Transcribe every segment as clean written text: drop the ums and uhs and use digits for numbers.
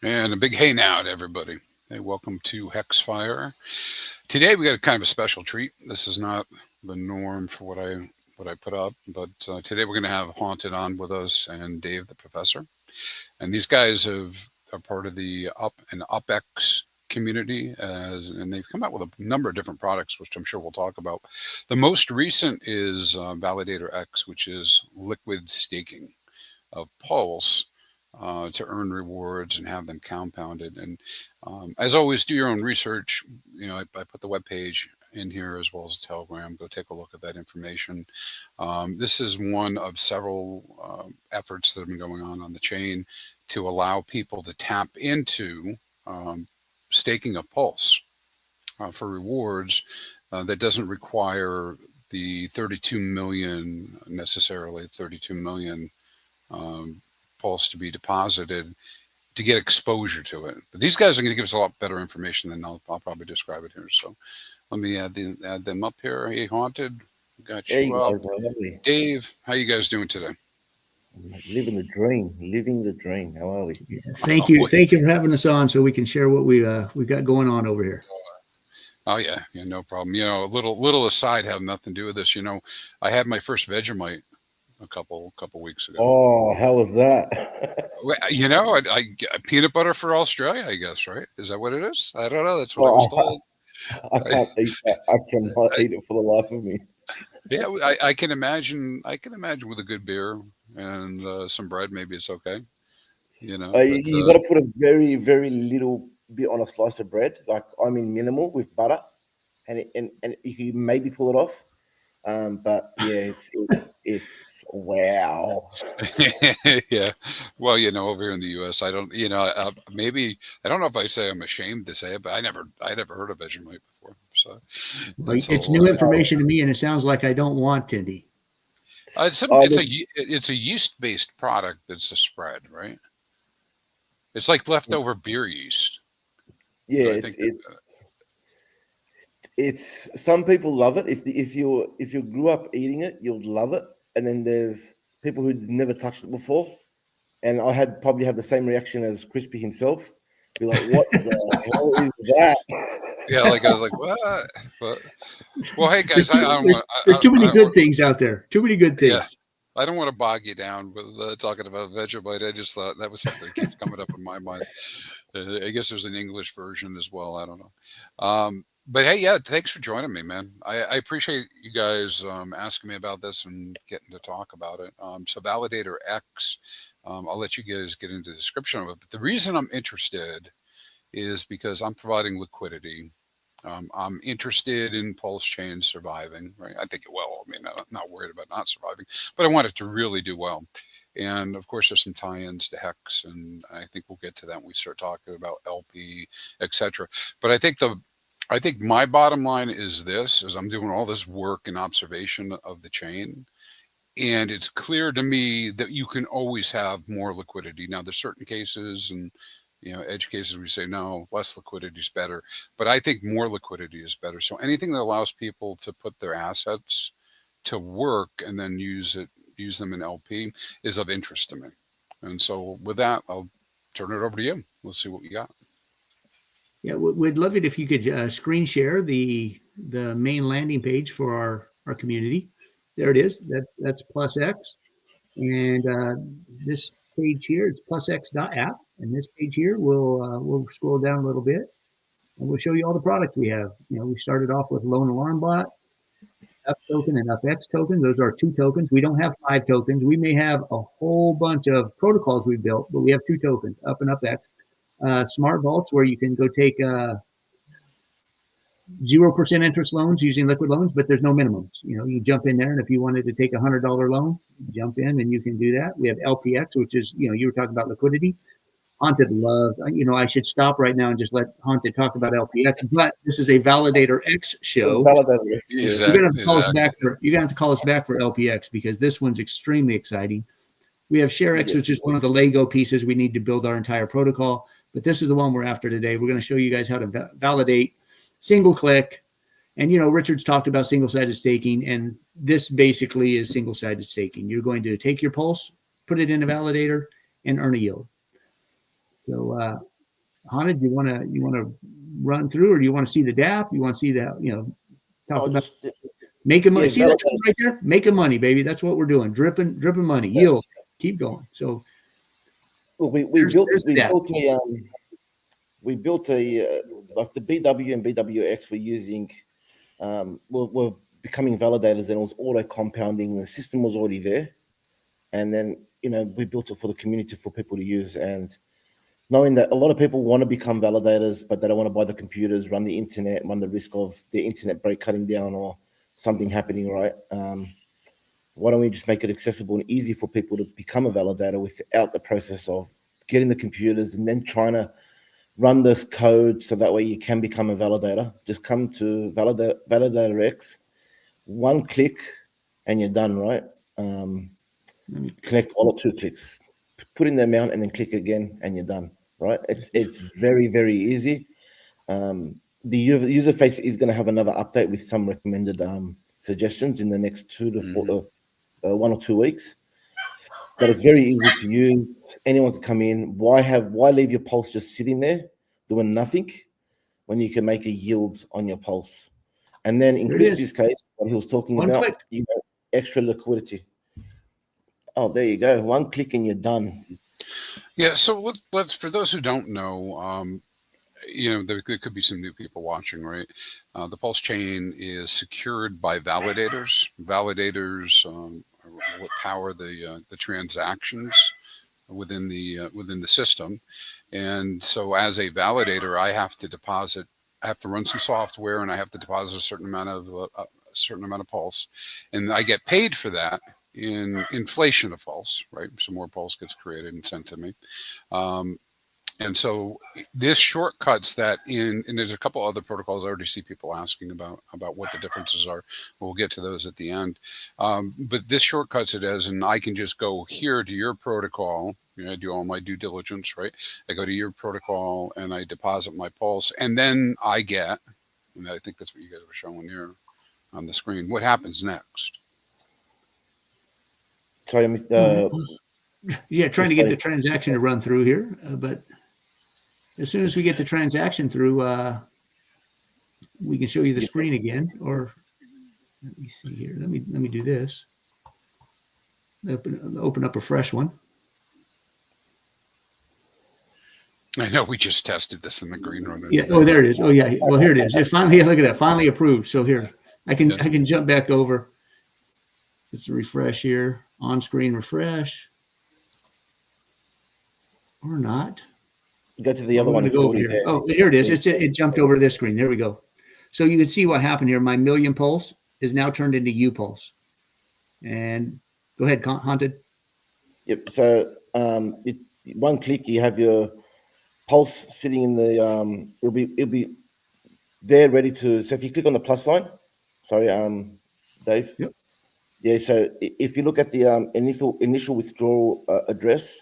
And a big hey now to everybody. Hey, welcome to Hexfire. Today we got kind of a special treat. This is not the norm for what I put up, but today we're going to have Haunted on with us and Dave the Professor. And these guys are part of the Up and UpX community, and they've come out with a number of different products, which I'm sure we'll talk about. The most recent is ValidatorX, which is liquid staking of Pulse to earn rewards and have them compounded. And as always, do your own research. I put the webpage in here as well as the Telegram. Go take a look at that information. This is one of several efforts that have been going on the chain to allow people to tap into staking of Pulse for rewards that doesn't require the 32 million necessarily 32 million Pulse to be deposited to get exposure to it. But these guys are going to give us a lot better information than I'll probably describe it here. So let me add them up here. Hey, Haunted, got you up. Dave, how you guys doing today? Living the dream. How are we? Yeah, thank you for having us on so we can share what we've got going on over here. Oh yeah, no problem. A little aside, have nothing to do with this. I had my first Vegemite a couple weeks ago. Oh, how was that? I peanut butter for Australia, I guess, right? Is that what it is? I don't know. That's what I was told. I can't eat that. I cannot eat it for the life of me. Yeah, I can imagine. I can imagine with a good beer and some bread, maybe it's okay. You got to put a very, very little bit on a slice of bread. Like minimal with butter, and you can maybe pull it off. But yeah, it's wow. Yeah. Well, over here in the U.S., I don't. Maybe I don't know if I say I'm ashamed to say it, but I never heard of Vegemite before. So it's new information to me, and it sounds like I don't want Tindy. It's a yeast-based product that's a spread, right? It's like leftover beer yeast. Yeah, it's some people love it. If you grew up eating it, you'll love it. And then there's people who never touched it before, and I probably have the same reaction as Crispy himself. Be like, what the hell is that? Yeah, I was like, what? But, well, hey guys, there's too many good things out there. Too many good things. Yeah, I don't want to bog you down with talking about Vegemite. I just thought that was something that keeps coming up in my mind. I guess there's an English version as well. I don't know. But hey, yeah, thanks for joining me, man. I appreciate you guys asking me about this and getting to talk about it. So ValidatorX, I'll let you guys get into the description of it. But the reason I'm interested is because I'm providing liquidity. I'm interested in Pulsechain surviving, right? I think it will. I'm not worried about not surviving, but I want it to really do well. And of course, there's some tie-ins to Hex, and I think we'll get to that when we start talking about LP, etc. But I think my bottom line is I'm doing all this work and observation of the chain, and it's clear to me that you can always have more liquidity. Now, there's certain cases and edge cases we say no, less liquidity is better, but I think more liquidity is better. So anything that allows people to put their assets to work and then use them in LP is of interest to me. And so with that, I'll turn it over to you. Let's see what we got. Yeah, we'd love it if you could screen share the main landing page for our community. There it is. That's PlusX, and this page here it's plusx.app, and this page here we'll scroll down a little bit, and we'll show you all the products we have. We started off with Lone Alarm Bot, Up token, and UpX token. Those are 2 tokens. We don't have 5 tokens. We may have a whole bunch of protocols we built, but we have 2 tokens, Up and UpX. Smart vaults where you can go take 0% interest loans using liquid loans, but there's no minimums. You jump in there, and if you wanted to take a $100 loan, jump in and you can do that. We have LPX, which is, you were talking about liquidity. Haunted loves, I should stop right now and just let Haunted talk about LPX, but this is a ValidatorX show. Exactly. You're going to have to call us back for LPX because this one's extremely exciting. We have ShareX, which is one of the Lego pieces we need to build our entire protocol, but this is the one we're after today. We're going to show you guys how to validate single click. And, Richard's talked about single-sided staking, and this basically is single-sided staking. You're going to take your Pulse, put it in a validator, and earn a yield. So Hannah, do you want to run through, or do you want to see the DApp? You want to see that, talk I'll about just making money. yeah, See that right there? Making money, baby. That's what we're doing. Dripping money. Yield. Keep going. So well, we there's built the DApp. we built a like the BW and BWX we're using. We're becoming validators, and it was auto compounding. The system was already there, and then we built it for the community for people to use. And knowing that a lot of people want to become validators, but they don't want to buy the computers, run the internet, run the risk of the internet break cutting down or something happening, right? Why don't we just make it accessible and easy for people to become a validator without the process of getting the computers and then trying to run this code so that way you can become a validator? Just come to ValidatorX, one click, and you're done, right? Connect wallet, 2 clicks, put in the amount, and then click again, and you're done, right? It's very, very easy. The user face is going to have another update with some recommended suggestions in the next 2 to 1 or 2 weeks. But it's very easy to use. Anyone can come in. Why leave your pulse just sitting there doing nothing when you can make a yield on your pulse? And then in Crispy's case, what he was talking about, you got extra liquidity. Oh, there you go. One click and you're done. Yeah. So let's for those who don't know, there could be some new people watching, right? The Pulsechain is secured by validators. Validators what power the transactions within the system, and so as a validator, I have to run some software, and I have to deposit a certain amount of pulse, and I get paid for that in inflation of pulse, right? So more pulse gets created and sent to me. And so this shortcuts that and there's a couple other protocols I already see people asking about what the differences are. We'll get to those at the end. But this shortcuts it and I can just go here to your protocol. I do all my due diligence, right? I go to your protocol and I deposit my pulse, and then I get, and I think that's what you guys were showing here on the screen. What happens next? Sorry, I missed. Yeah, trying to get the transaction to run through here, but as soon as we get the transaction through, we can show you the screen again. Or let me see here. Let me do this. Open up a fresh one. I know we just tested this in the green room. Yeah. Oh, there it is. Oh, yeah. Well, here it is. It finally. Look at that. Finally approved. So here, I can jump back over. Let's refresh here. On screen refresh. Or not. Go to the other one. Go over here. There. Oh, here it is. It jumped over to this screen. There we go. So you can see what happened here. My million pulse is now turned into U pulse. And go ahead, Haunted. Yep. So one click, you have your pulse sitting in the it'll be there ready to. So if you click on the plus sign, sorry, Dave. Yep. Yeah. So if you look at the initial withdrawal address.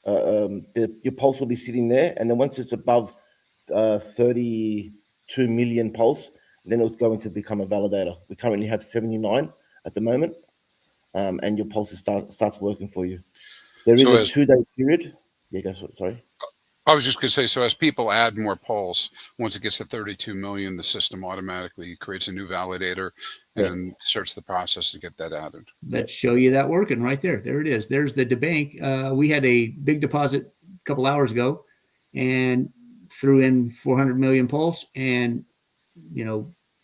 Your pulse will be sitting there, and then once it's above 32 million pulse, then it'll go into become a validator. We currently have 79 at the moment, and your pulse starts working for you. There is a 2-day period. Yeah, go. Sorry. I was just going to say, so as people add more pulse, once it gets to 32 million, the system automatically creates a new validator and starts the process to get that added. Let's show you that working right there. There it is. There's the debank. We had a big deposit a couple hours ago and threw in 400 million pulse. And,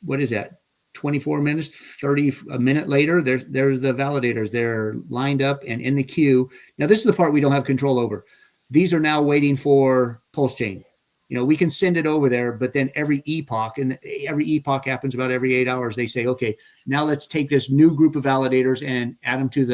what is that? 24 minutes, 30, a minute later, there's the validators. They're lined up and in the queue. Now, this is the part we don't have control over. These are now waiting for Pulsechain. We can send it over there, but then every epoch happens about every 8 hours. They say, okay, now let's take this new group of validators and add them to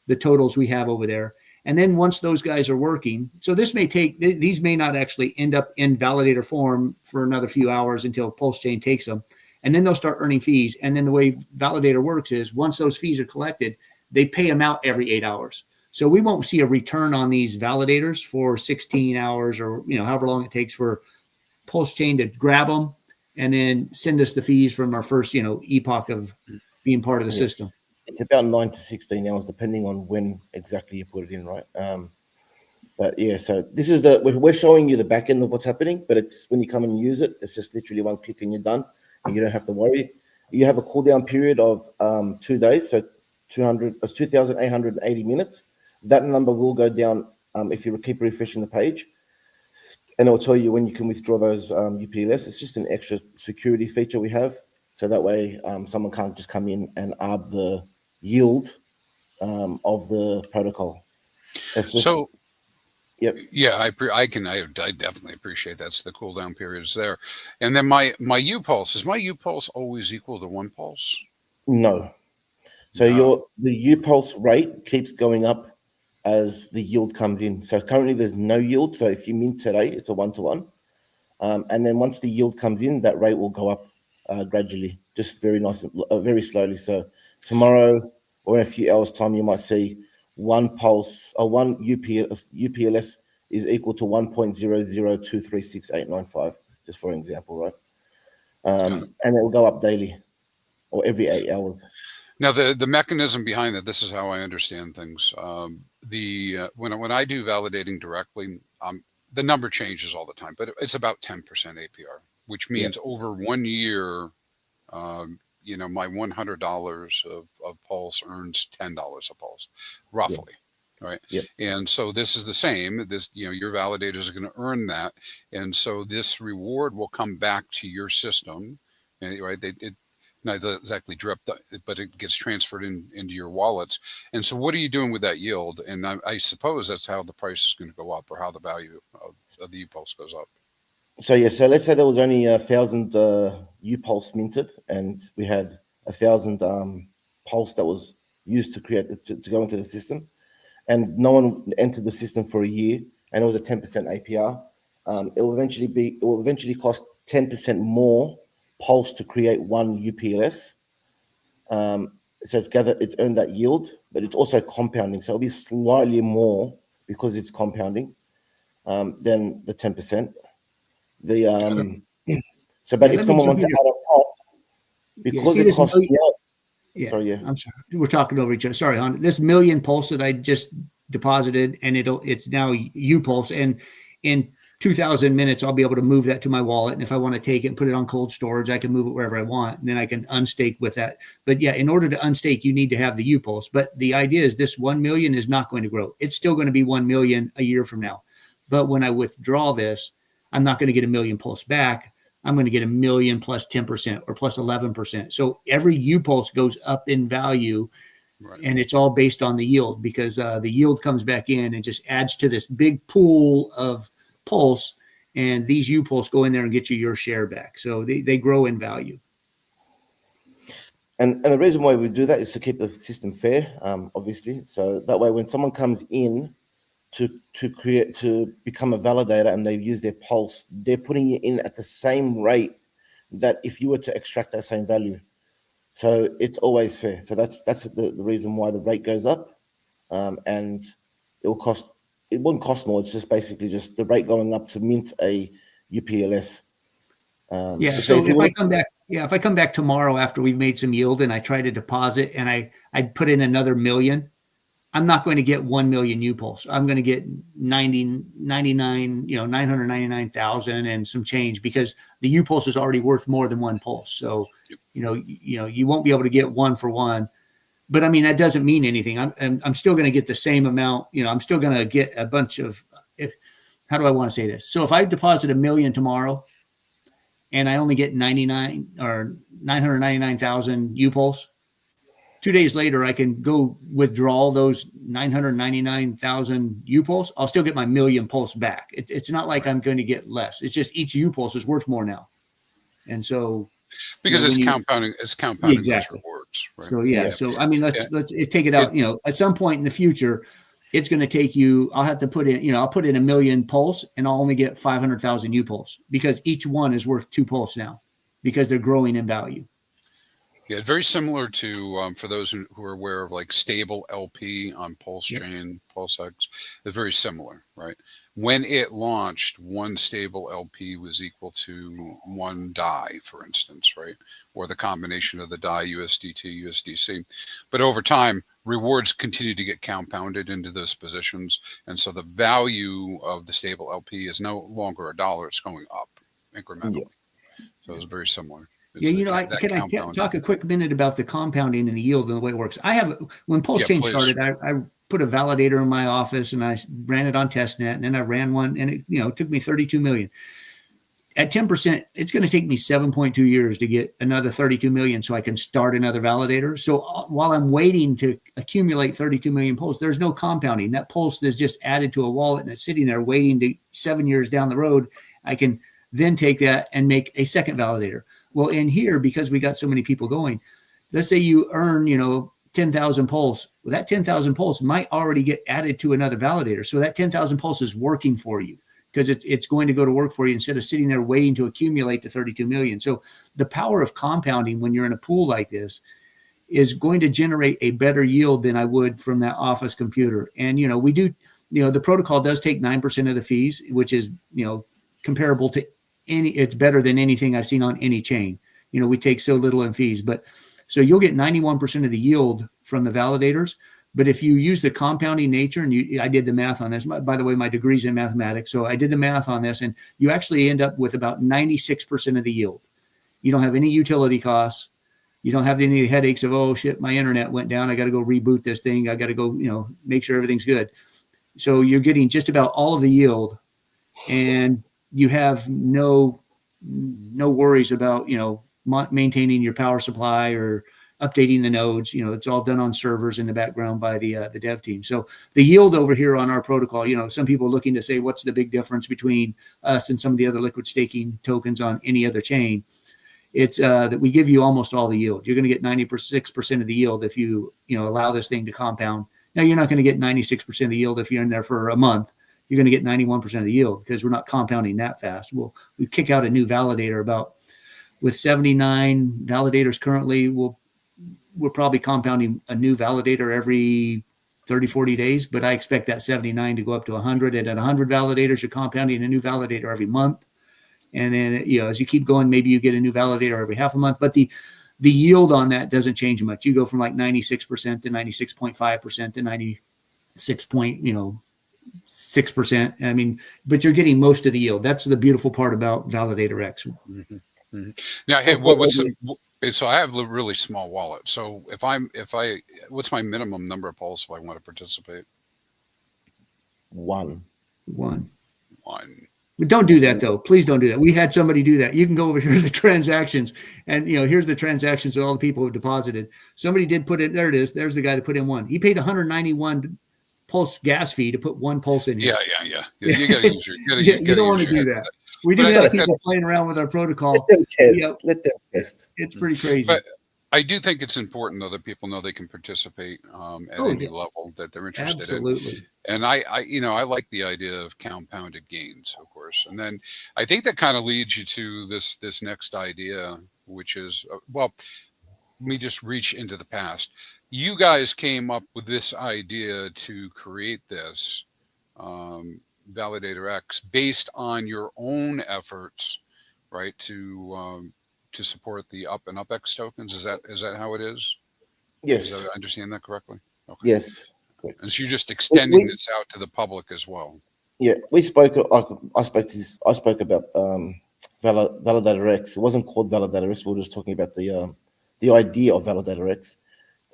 the totals we have over there. And then once those guys are working, so these may not actually end up in validator form for another few hours until Pulsechain takes them. And then they'll start earning fees. And then the way validator works is once those fees are collected, they pay them out every 8 hours. So we won't see a return on these validators for 16 hours or, however long it takes for Pulsechain to grab them and then send us the fees from our first, epoch of being part of the system. It's about 9 to 16 hours, depending on when exactly you put it in, right? But yeah, so this is we're showing you the back end of what's happening, but it's when you come and use it, it's just literally one click and you're done, and you don't have to worry. You have a cooldown period of 2 days, so 2,880 minutes. That number will go down if you keep refreshing the page, and it'll tell you when you can withdraw those UPLS. It's just an extra security feature we have, so that way someone can't just come in and arb the yield of the protocol. So yep. Yeah, I definitely appreciate that's the cooldown periods there. And then my U-pulse, is my U-pulse always equal to 1 pulse? No. So the U-pulse rate keeps going up as the yield comes in. So currently there's no yield. So if you mint today, it's a 1-to-1. And then once the yield comes in, that rate will go up gradually, just very nice, very slowly. So tomorrow or in a few hours' time, you might see 1 pulse or 1 UPLS is equal to 1.00236895, just for example, right? And it will go up daily or every 8 hours. Now, the mechanism behind that, this is how I understand things. When I do validating directly, the number changes all the time, but it's about 10% APR, which means over 1 year, my $100 of pulse earns $10 a pulse, roughly. Yes. Right. Yep. And so this is the same. Your validators are going to earn that. And so this reward will come back to your system. Right. It not exactly drip, but it gets transferred into your wallets. And so what are you doing with that yield? And I suppose that's how the price is going to go up, or how the value of the U-Pulse goes up. So let's say there was only 1,000 U-Pulse minted, and we had 1,000 pulse that was used to create to go into the system, and no one entered the system for a year, and it was a 10% APR. It will eventually cost 10% more pulse to create 1 UPLS. So it's earned that yield, but it's also compounding. So it'll be slightly more because it's compounding than the 10%. If someone wants to add on top, because it costs. I'm sorry, we're talking over each other. Sorry, hon. This million pulse that I just deposited, and it's now U-Pulse, and in 2,000 minutes, I'll be able to move that to my wallet. And if I want to take it and put it on cold storage, I can move it wherever I want. And then I can unstake with that. But yeah, in order to unstake, you need to have the U-Pulse. But the idea is this 1 million is not going to grow. It's still going to be 1 million a year from now. But when I withdraw this, I'm not going to get a million pulse back. I'm going to get a million plus 10% or plus 11%. So every U-Pulse goes up in value. Right. And it's all based on the yield, because the yield comes back in and just adds to this big pool of pulse, and these U-Pulse go in there and get you your share back. So they grow in value. And the reason why we do that is to keep the system fair, obviously. So that way, when someone comes in to become a validator and they use their pulse, they're putting it in at the same rate that if you were to extract that same value. So it's always fair. So that's the reason why the rate goes up, and it wouldn't cost more. It's just basically just the rate going up to mint a UPLS. So if I come back tomorrow after we've made some yield and I try to deposit and I put in another million, I'm not going to get 1 million U-Pulse. I'm going to get 999,000 and some change, because the U-Pulse is already worth more than 1 pulse. So, you won't be able to get 1 for 1. But I mean, that doesn't mean anything. I'm still going to get the same amount. I'm still going to get a bunch of. How do I want to say this? So if I deposit $1 million tomorrow, and I only get 999,000 U-Pulse, 2 days later I can go withdraw those 999,000 U-Pulse. I'll still get my million pulse back. It's not like I'm going to get less. It's just each U-Pulse is worth more now, and so. Because it's compounding. It's compounding exactly. those rewards. Right? So yeah. So I mean, let's take it out. At some point in the future, it's going to take you. I'll have to put in. I'll put in 1 million pulse, and I'll only get 500,000 U-Pulse, because each one is worth 2 pulse now, because they're growing in value. Yeah, very similar to for those who are aware of like stable LP on Yep. Pulsechain, PulseX. It's very similar, right? When it launched, one stable LP was equal to one DAI, for instance, right? Or the combination of the DAI USDT, USDC. But over time, rewards continue to get compounded into those positions. And so the value of the stable LP is no longer $1, it's going up incrementally. So it's very similar. Yeah, It's the, that can I compounding. talk a quick minute about the compounding and the yield and the way it works? When Yeah, Pulsechain please. started, I put a validator in my office and I ran it on testnet, and then I ran one, and it took me 32 million. At 10%, it's going to take me 7.2 years to get another 32 million so I can start another validator. So while I'm waiting to accumulate 32 million pulse, there's no compounding. That pulse is just added to a wallet and it's sitting there waiting to 7 years down the road. I can then take that and make a second validator. Well, in here, because we got so many people going, let's say you earn, 10,000 pulse. Well, that 10,000 pulse might already get added to another validator. So that 10,000 pulse is working for you, because it's going to go to work for you instead of sitting there waiting to accumulate the 32 million. So the power of compounding when you're in a pool like this is going to generate a better yield than I would from that office computer. And, we do, the protocol does take 9% of the fees, which is, comparable to it's better than anything I've seen on any chain. We take so little in fees, but so you'll get 91% of the yield from the validators. But if you use the compounding nature, and I did the math on this, by the way, my degree's in mathematics. So I did the math on this, and you actually end up with about 96% of the yield. You don't have any utility costs. You don't have any headaches of, oh shit, my internet went down. I got to go reboot this thing. I got to go, make sure everything's good. So you're getting just about all of the yield, and you have no worries about, maintaining your power supply or updating the nodes. It's all done on servers in the background by the dev team. So the yield over here on our protocol, some people are looking to say, what's the big difference between us and some of the other liquid staking tokens on any other chain? It's that we give you almost all the yield. You're going to get 96% of the yield if you allow this thing to compound. Now, you're not going to get 96% of the yield if you're in there for a month. You're going to get 91% of the yield because we're not compounding that fast. We kick out a new validator with 79 validators currently. We're probably compounding a new validator every 30, 40 days, but I expect that 79 to go up to 100. And at 100 validators, you're compounding a new validator every month. And then, as you keep going, maybe you get a new validator every half a month. But the yield on that doesn't change much. You go from like 96% to 96.5% to 96%. I mean, but you're getting most of the yield. That's the beautiful part about ValidatorX. Mm-hmm. Mm-hmm. Now, hey, so I have a really small wallet. So what's my minimum number of pulse if I want to participate? One. But don't do that though. Please don't do that. We had somebody do that. You can go over here to the transactions, and here's the transactions of all the people who deposited. Somebody did put it. There it is. There's the guy that put in one. He paid 191 pulse gas fee to put one pulse in here. Yeah. You got to use you don't want to do that. We do have people playing around with our protocol. Let them test. It's pretty crazy. But I do think it's important though that people know they can participate at any level that they're interested in. And I like the idea of compounded gains, of course. And then I think that kind of leads you to this next idea, which is let me just reach into the past. You guys came up with this idea to create this ValidatorX based on your own efforts, right? To support the up and UpX tokens. Is that how it is? Yes. Did I understand that correctly? Okay. Yes. Correct. And so you're just extending this out to the public as well. Yeah, we spoke. I spoke about ValidatorX. It wasn't called ValidatorX. We were just talking about the idea of ValidatorX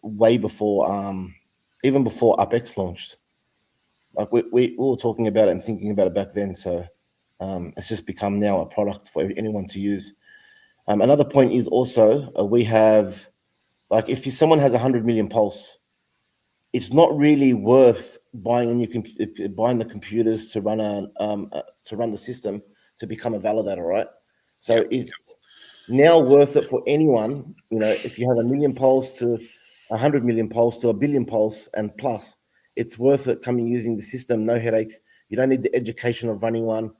way before, even before UpX launched. Like we were talking about it and thinking about it back then. So it's just become now a product for anyone to use. Another point is also we have, like, if someone has 100 million pulse, it's not really worth buying the computers to run the system to become a validator, right? So it's now worth it for anyone. If you have 1 million pulse to 100 million pulse to 1 billion pulse and plus, it's worth it coming using the system. No headaches. You don't need the education of running one.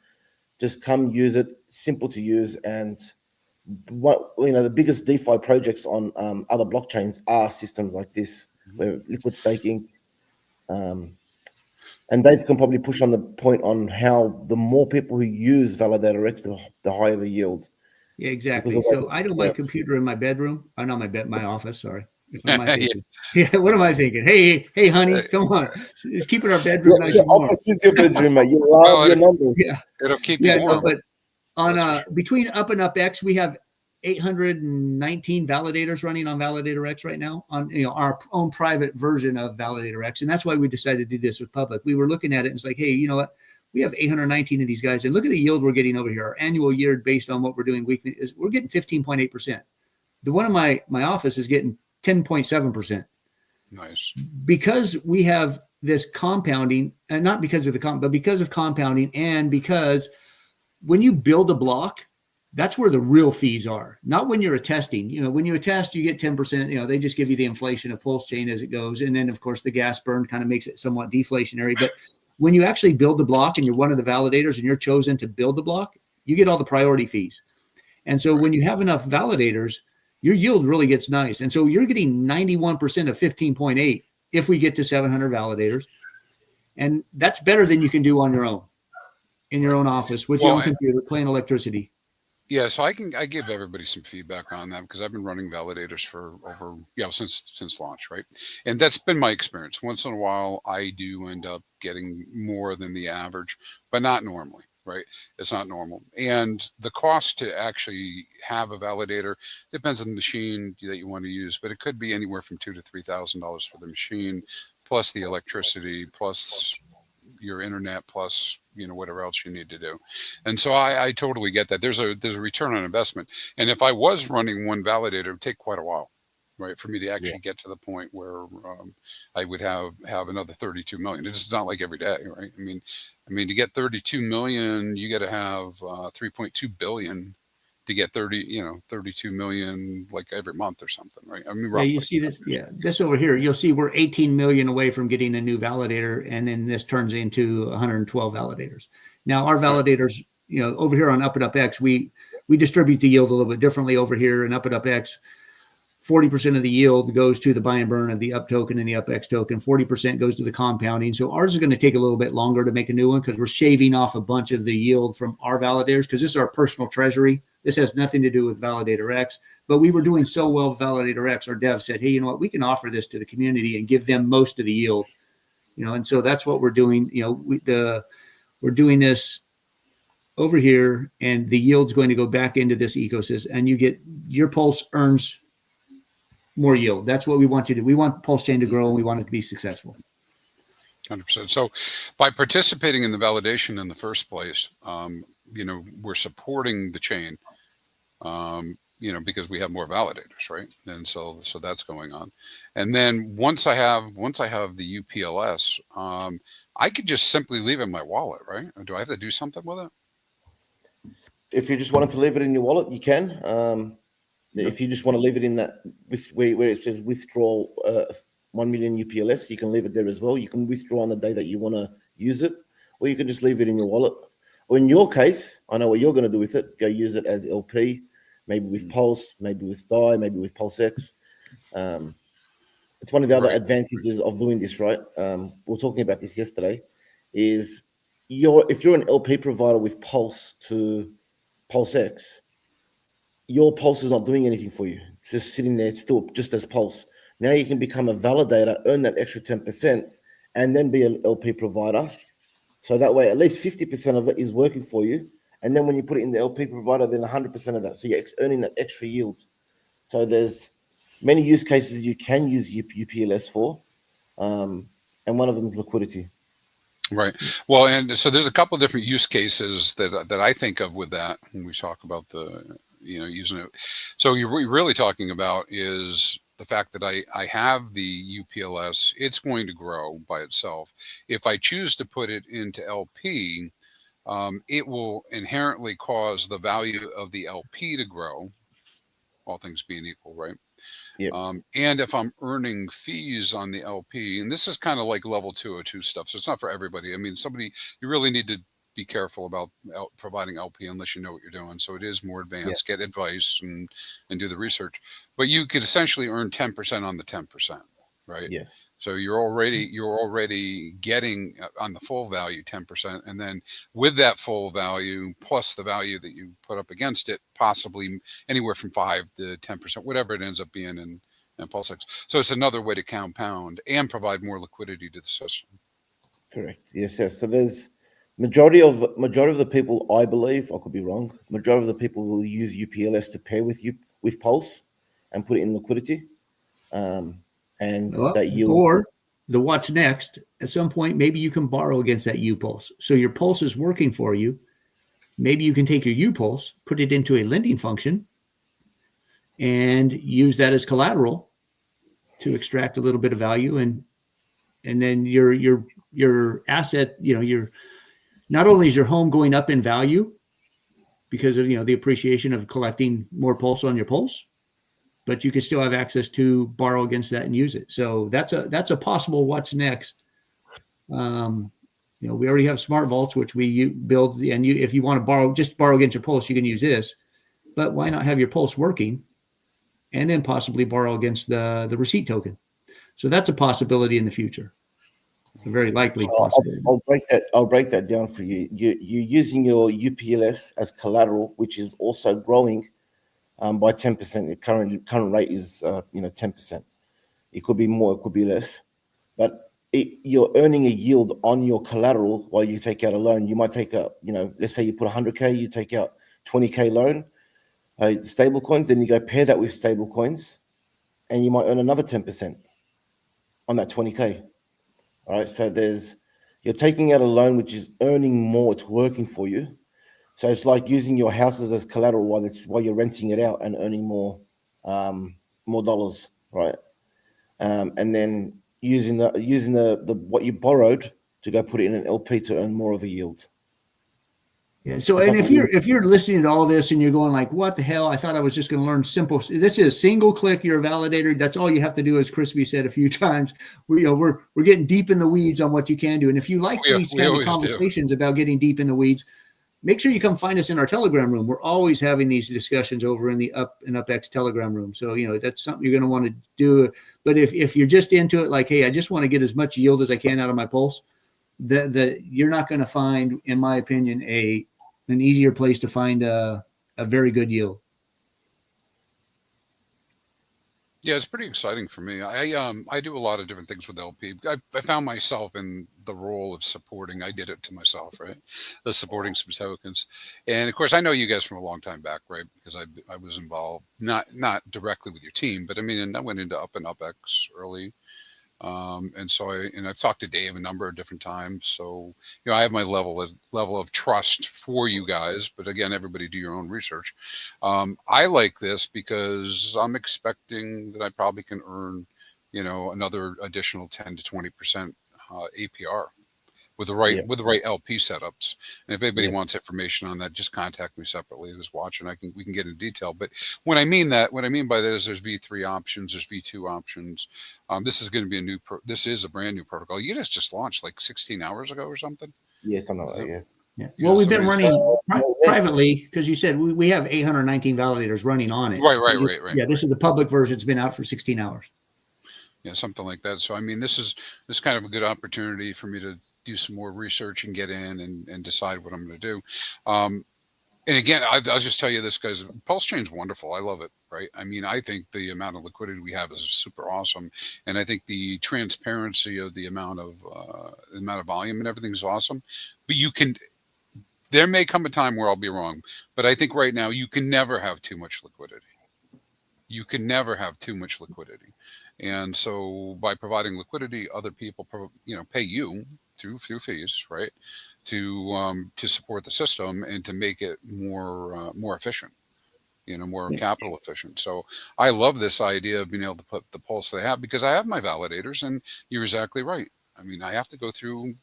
Just come use it. Simple to use, and what the biggest DeFi projects on other blockchains are systems like this, where liquid staking. And Dave can probably push on the point on how the more people who use ValidatorX, the higher the yield. Yeah, exactly. So I know my computer in my bedroom. I know my office. Sorry. What am I thinking? Yeah. What am I thinking? Hey, honey, come on. It's keeping our bedroom nice and warm. Office into your bedroom, mate. You love your numbers. Yeah. It'll keep you warm. No, but on between Up and UpX, we have 819 validators running on ValidatorX right now on our own private version of ValidatorX, and that's why we decided to do this with public. We were looking at it and it's like, hey, you know what? We have 819 of these guys, and look at the yield we're getting over here. Our annual yield based on what we're doing weekly is we're getting 15.8%. The one in my office is getting 10.7%. Nice. Because we have this compounding, and not because of but because of compounding, and because when you build a block, that's where the real fees are, not when you're attesting. When you attest, you get 10%. They just give you the inflation of Pulsechain as it goes. And then, of course, the gas burn kind of makes it somewhat deflationary. But when you actually build the block and you're one of the validators and you're chosen to build the block, you get all the priority fees. And so when you have enough validators, your yield really gets nice. And so you're getting 91% of 15.8 if we get to 700 validators. And that's better than you can do on your own, in your own office, with your own computer, playing electricity. Yeah, so I give everybody some feedback on that because I've been running validators for over since launch, right? And that's been my experience. Once in a while, I do end up getting more than the average, but not normally, right? It's not normal. And the cost to actually have a validator depends on the machine that you want to use, but it could be anywhere from $2,000 to $3,000 for the machine, plus the electricity, plus your internet, plus whatever else you need to do. And so I totally get that. There's a return on investment. And if I was running one validator, it would take quite a while, right, for me to actually get to the point where I would have another 32 million. It's not like every day, right? I mean to get 32 million, you got to have 3.2 billion to get 32 million like every month or something, right? I mean, roughly. Yeah, you see this. Yeah, this over here, you'll see we're 18 million away from getting a new validator, and then this turns into 112 validators. Now, our validators, over here on Up and UpX, we distribute the yield a little bit differently over here in Up and UpX. 40% of the yield goes to the buy and burn of the Up token and the UpX token. 40% goes to the compounding. So ours is going to take a little bit longer to make a new one because we're shaving off a bunch of the yield from our validators because this is our personal treasury. This has nothing to do with ValidatorX, but we were doing so well with ValidatorX. Our dev said, hey, you know what? We can offer this to the community and give them most of the yield, and so that's what we're doing. We're doing this over here, and the yield's going to go back into this ecosystem, and your Pulse earns more yield. That's what we want you to do. We want Pulsechain to grow, and we want it to be successful. 100%. So by participating in the validation in the first place, we're supporting the chain, because we have more validators, right? And so that's going on. And then once I have the UPLS, I could just simply leave it in my wallet, right? Or do I have to do something with it? If you just wanted to leave it in your wallet, you can. If you just want to leave it in that where it says withdraw 1 million UPLS, you can leave it there as well. You can withdraw on the day that you want to use it, or you can just leave it in your wallet. Or in your case, I know what you're going to do with it. Go use it as LP, maybe with Pulse, maybe with DAI, maybe with PulseX. It's one of the other advantages of doing this, right? We were talking about this yesterday, is if you're an LP provider with Pulse to PulseX, your Pulse is not doing anything for you. It's just sitting there still just as Pulse. Now you can become a validator, earn that extra 10%, and then be an LP provider. So that way, at least 50% of it is working for you. And then when you put it in the LP provider, then 100% of that. So you're earning that extra yield. So there's many use cases you can use UPLS for. And one of them is liquidity. Right. Well, and so there's a couple of different use cases that I think of with that when we talk about using it. So you're really talking about is the fact that I have the UPLS, it's going to grow by itself. If I choose to put it into LP, it will inherently cause the value of the LP to grow, all things being equal, right? Yep. And if I'm earning fees on the LP, and this is kind of like level 202 stuff, so it's not for everybody. I mean, you really need to be careful about providing LP unless you know what you're doing. So it is more advanced. Get advice and do the research. But you could essentially earn 10% on the 10%, right? Yes. So you're already getting on the full value 10%, and then with that full value plus the value that you put up against it, possibly anywhere from 5 to 10%, whatever it ends up being in Pulsechain. So it's another way to compound and provide more liquidity to the system. Correct. Yes. Yes. So there's majority of the people, I believe, I could be wrong. Majority of the people will use UPLS to pair with Pulse and put it in liquidity. And that yield. Or the what's next, at some point, maybe you can borrow against that UPulse. So your Pulse is working for you. Maybe you can take your UPulse, put it into a lending function, and use that as collateral to extract a little bit of value, and then your asset, your not only is your home going up in value because of the appreciation of collecting more Pulse on your Pulse, but you can still have access to borrow against that and use it. So that's a possible what's next. We already have smart vaults, which we build, and if you want to just borrow against your Pulse, you can use this. But why not have your Pulse working, and then possibly borrow against the receipt token? So that's a possibility in the future. A very likely possibility. I'll break that down for you. You're using your UPLS as collateral, which is also growing by 10%. The current rate is 10%. It could be more, it could be less, but you're earning a yield on your collateral while you take out a loan. You might take out, let's say you put 100K, you take out 20K loan, stable coins, then you go pair that with stable coins, and you might earn another 10% on that 20K. All right, so you're taking out a loan which is earning more, it's working for you. So it's like using your houses as collateral while you're renting it out and earning more dollars, right? And then using the what you borrowed to go put it in an LP to earn more of a yield. Yeah. So, and if you're listening to all this and you're going like, what the hell? I thought I was just going to learn simple. This is single click. You're a validator. That's all you have to do, as Crispy said a few times. We're getting deep in the weeds on what you can do. And if you like these kind of conversations about getting deep in the weeds, make sure you come find us in our Telegram room. We're always having these discussions over in the Up and UpX Telegram room. So, that's something you're going to want to do. But if you're just into it, like, hey, I just want to get as much yield as I can out of my Pulse, you're not going to find, in my opinion, an easier place to find a very good yield. Yeah, it's pretty exciting for me. I do a lot of different things with LP. I found myself in the role of supporting. I did it to myself, right? The supporting some tokens, and of course, I know you guys from a long time back, right? Because I was involved, not directly with your team, but I mean, I went into Up and UpX early. And so I've talked to Dave a number of different times. So, I have my level of trust for you guys, but again, everybody do your own research. I like this because I'm expecting that I probably can earn, another additional 10 to 20% APR with the right LP setups. And if anybody wants information on that, just contact me separately who's watching. We can get into detail. But what I mean by that is there's V3 options, there's V2 options. This is going to be this is a brand new protocol. You guys just launched like 16 hours ago or something. Yeah, something like that. Yeah. Well, we've been running privately because you said we have 819 validators running on it. Right. Yeah, this is the public version. It's been out for 16 hours. Yeah, something like that. So, I mean, this kind of a good opportunity for me to do some more research and get in and decide what I'm going to do. And again, I'll just tell you this, guys, Pulsechain is wonderful. I love it, right? I mean, I think the amount of liquidity we have is super awesome. And I think the transparency of the amount of volume and everything is awesome. But there may come a time where I'll be wrong, but I think right now you can never have too much liquidity. You can never have too much liquidity. And so by providing liquidity, other people, pay you through fees, right, to support the system and to make it more efficient, more capital efficient. So I love this idea of being able to put the Pulse they have, because I have my validators, and you're exactly right. I mean, I have to go through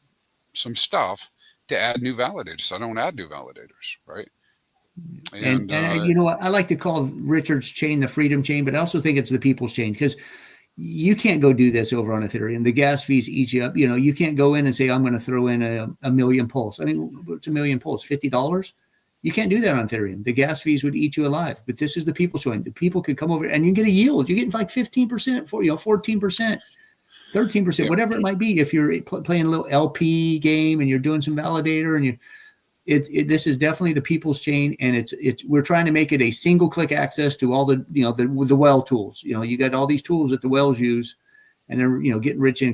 some stuff to add new validators. I don't add new validators, right? And I like to call Richard's chain the freedom chain, but I also think it's the people's chain, because you can't go do this over on Ethereum. The gas fees eat you up. You can't go in and say, I'm going to throw in a million pulse. I mean, what's a million pulse? $50? You can't do that on Ethereum. The gas fees would eat you alive. But this is the people's coin. The people could come over and you get a yield. You're getting like 15%, 14%, 13%, whatever it might be. If you're playing a little LP game and you're doing some validator, and this is definitely the people's chain, and we're trying to make it a single click access to all the the well tools. You got all these tools that the wells use, and they're getting rich in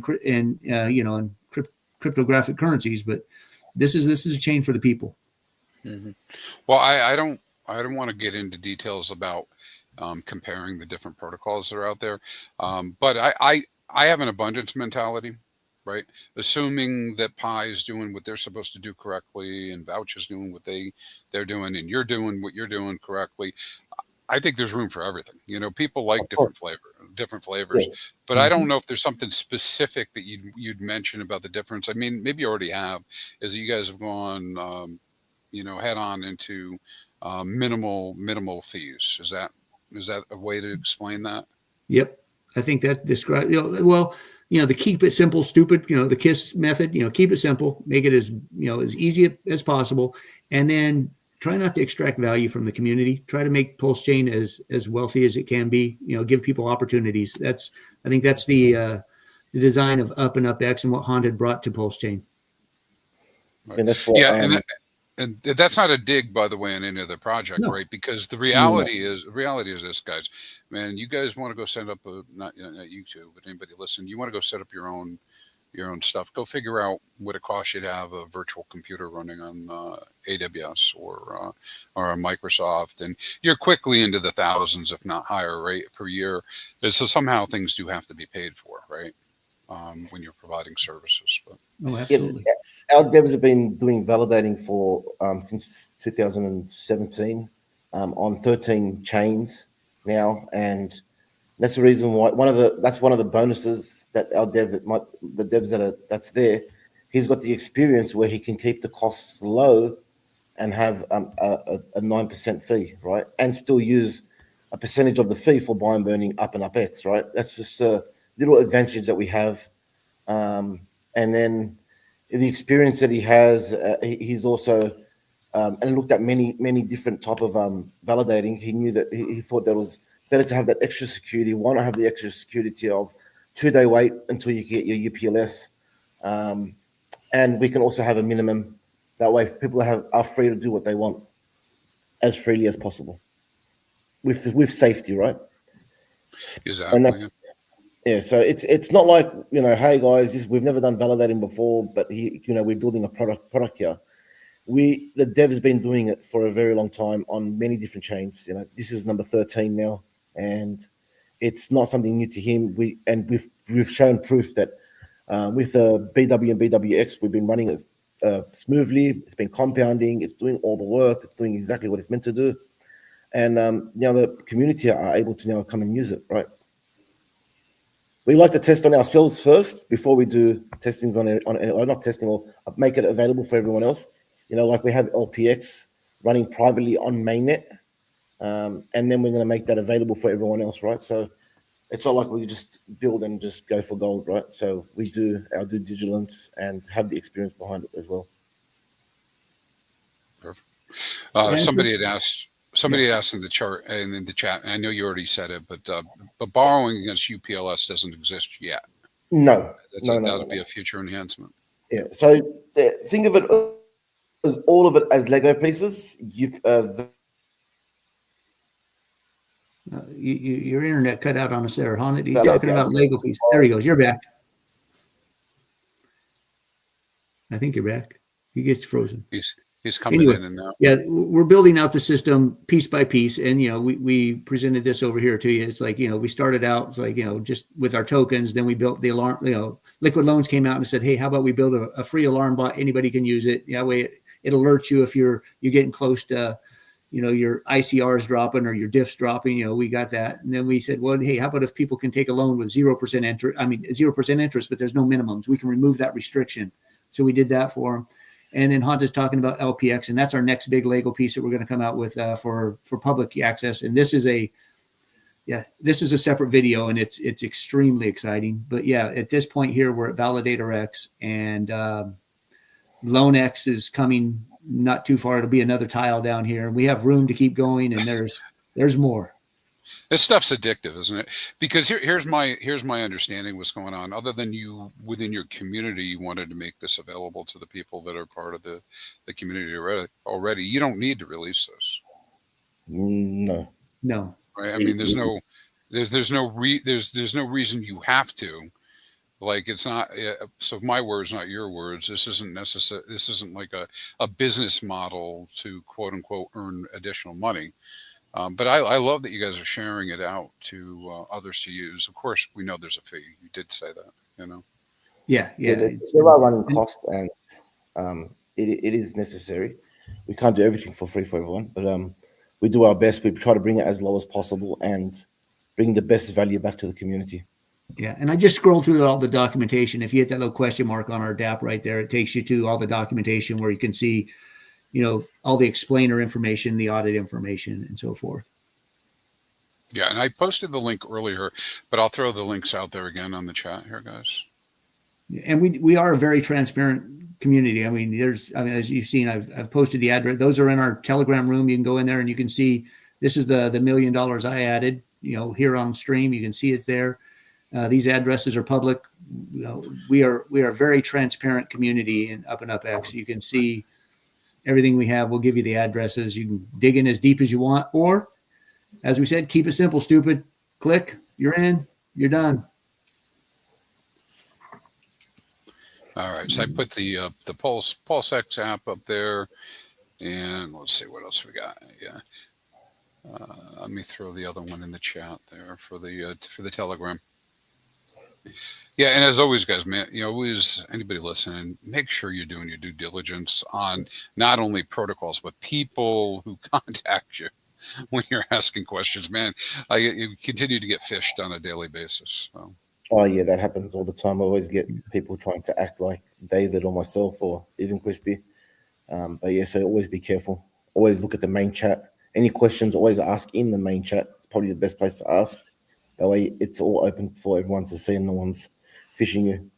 cryptographic currencies. But this is a chain for the people. Mm-hmm. Well, I don't want to get into details about comparing the different protocols that are out there, but I have an abundance mentality. Right, assuming that Pi is doing what they're supposed to do correctly, and Vouch is doing what they're doing, and you're doing what you're doing correctly. I think there's room for everything. People like different flavors, Yes. but I don't know if there's something specific that you'd mention about the difference. I mean, maybe you already have, is that you guys have gone, head on into minimal fees. Is that a way to explain that? Yep, I think that describes. The keep it simple, stupid. The KISS method. Keep it simple, make it as as easy as possible, and then try not to extract value from the community. Try to make Pulsechain as wealthy as it can be. Give people opportunities. I think that's the design of Up and UpX and what Haunted brought to Pulsechain. Right. And that's what, and that's not a dig, by the way, in any other project, No. right? Because the reality is this, guys. Man, you guys want to go set up not you two, but anybody listen, you want to go set up your own stuff. Go figure out what it costs you to have a virtual computer running on AWS or on Microsoft, and you're quickly into the thousands, if not higher, right, per year. And so somehow things do have to be paid for, right? When you're providing services. But Oh, absolutely. our devs have been doing validating for since 2017 on 13 chains now, and that's the reason why that's one of the bonuses that our the devs that's there. He's got the experience where he can keep the costs low and have a 9% fee, right, and still use a percentage of the fee for buy and burning Up and UpX, right? That's just a little advantage that we have, and then the experience that he has, he's also and looked at many different type of validating. He knew that he thought that was better to have that extra security. Why not have the extra security of 2-day wait until you get your PLS, and we can also have a minimum. That way, people are free to do what they want as freely as possible, with safety, right? Exactly. And that's so it's not like hey guys, we've never done validating before, but we're building a product here. The dev has been doing it for a very long time on many different chains. This is number 13 now, and it's not something new to him. We've shown proof that with the BW and BWX, we've been running it smoothly. It's been compounding. It's doing all the work. It's doing exactly what it's meant to do, and now the community are able to now come and use it. Right. We like to test on ourselves first before we do testings or not testing, or make it available for everyone else. Like we have LPX running privately on mainnet, and then we're going to make that available for everyone else, right? So it's not like we just build and just go for gold, right? So we do our due diligence and have the experience behind it as well. Perfect. Somebody had asked in the chart and in the chat, and I know you already said it, but borrowing against UPLS doesn't exist yet. No. That'll be a future enhancement. Yeah. So think of it as all of it as Lego pieces. Your internet cut out on us there, Haunted. He's talking about Lego pieces. There he goes. You're back. I think you're back. He gets frozen. He's coming in and out. Yeah, we're building out the system piece by piece, and we presented this over here to you. It's like we started out, it's like just with our tokens. Then we built the alarm. Liquid Loans came out and said, hey, how about we build a free alarm bot? Anybody can use it. That way it alerts you if you're getting close to your ICRs dropping or your diffs dropping. We got that, and then we said, well, hey, how about if people can take a loan with 0% interest? I mean 0% interest, but there's no minimums. We can remove that restriction. So we did that for them. And then Hunt is talking about LPX, and that's our next big Lego piece that we're going to come out with for public access. And this is yeah, this is a separate video, and it's extremely exciting. But yeah, at this point here, we're at ValidatorX, and LoanX is coming not too far. It'll be another tile down here. We have room to keep going, and there's more. This stuff's addictive, isn't it? Because here's my understanding what's going on. Other than you within your community, you wanted to make this available to the people that are part of the community already. You don't need to release this. No. Right? I mean, there's no reason you have to. Like, it's not. So my words, not your words. This isn't necessary. This isn't like a business model to quote unquote earn additional money. But I love that you guys are sharing it out to others to use. Of course, we know there's a fee. You did say that, you know. Yeah. There are running costs, and it is necessary. We can't do everything for free for everyone, but we do our best. We try to bring it as low as possible and bring the best value back to the community. Yeah, and I just scrolled through all the documentation. If you hit that little question mark on our DApp right there, it takes you to all the documentation where you can see, all the explainer information, the audit information, and so forth. Yeah, and I posted the link earlier, but I'll throw the links out there again on the chat here, guys. And we are a very transparent community. I mean, as you've seen, I've posted the address. Those are in our Telegram room. You can go in there and you can see this is the $1 million I added. Here on stream, you can see it there. These addresses are public. We are a very transparent community in Up and Up X. You can see everything we have. We'll give you the addresses. You can dig in as deep as you want, or as we said, keep it simple, stupid. Click, you're in, you're done. All right, so I put the Pulsechain app up there, and let's see what else we got. Yeah, let me throw the other one in the chat there for the Telegram. Yeah, and as always, guys, man, always anybody listening, make sure you're doing your due diligence on not only protocols but people who contact you when you're asking questions. Man, you continue to get fished on a daily basis. So. Oh yeah, that happens all the time. I always get people trying to act like David or myself or even Crispy. But yeah, so always be careful. Always look at the main chat. Any questions, always ask in the main chat. It's probably the best place to ask. That way it's all open for everyone to see and no one's fishing you.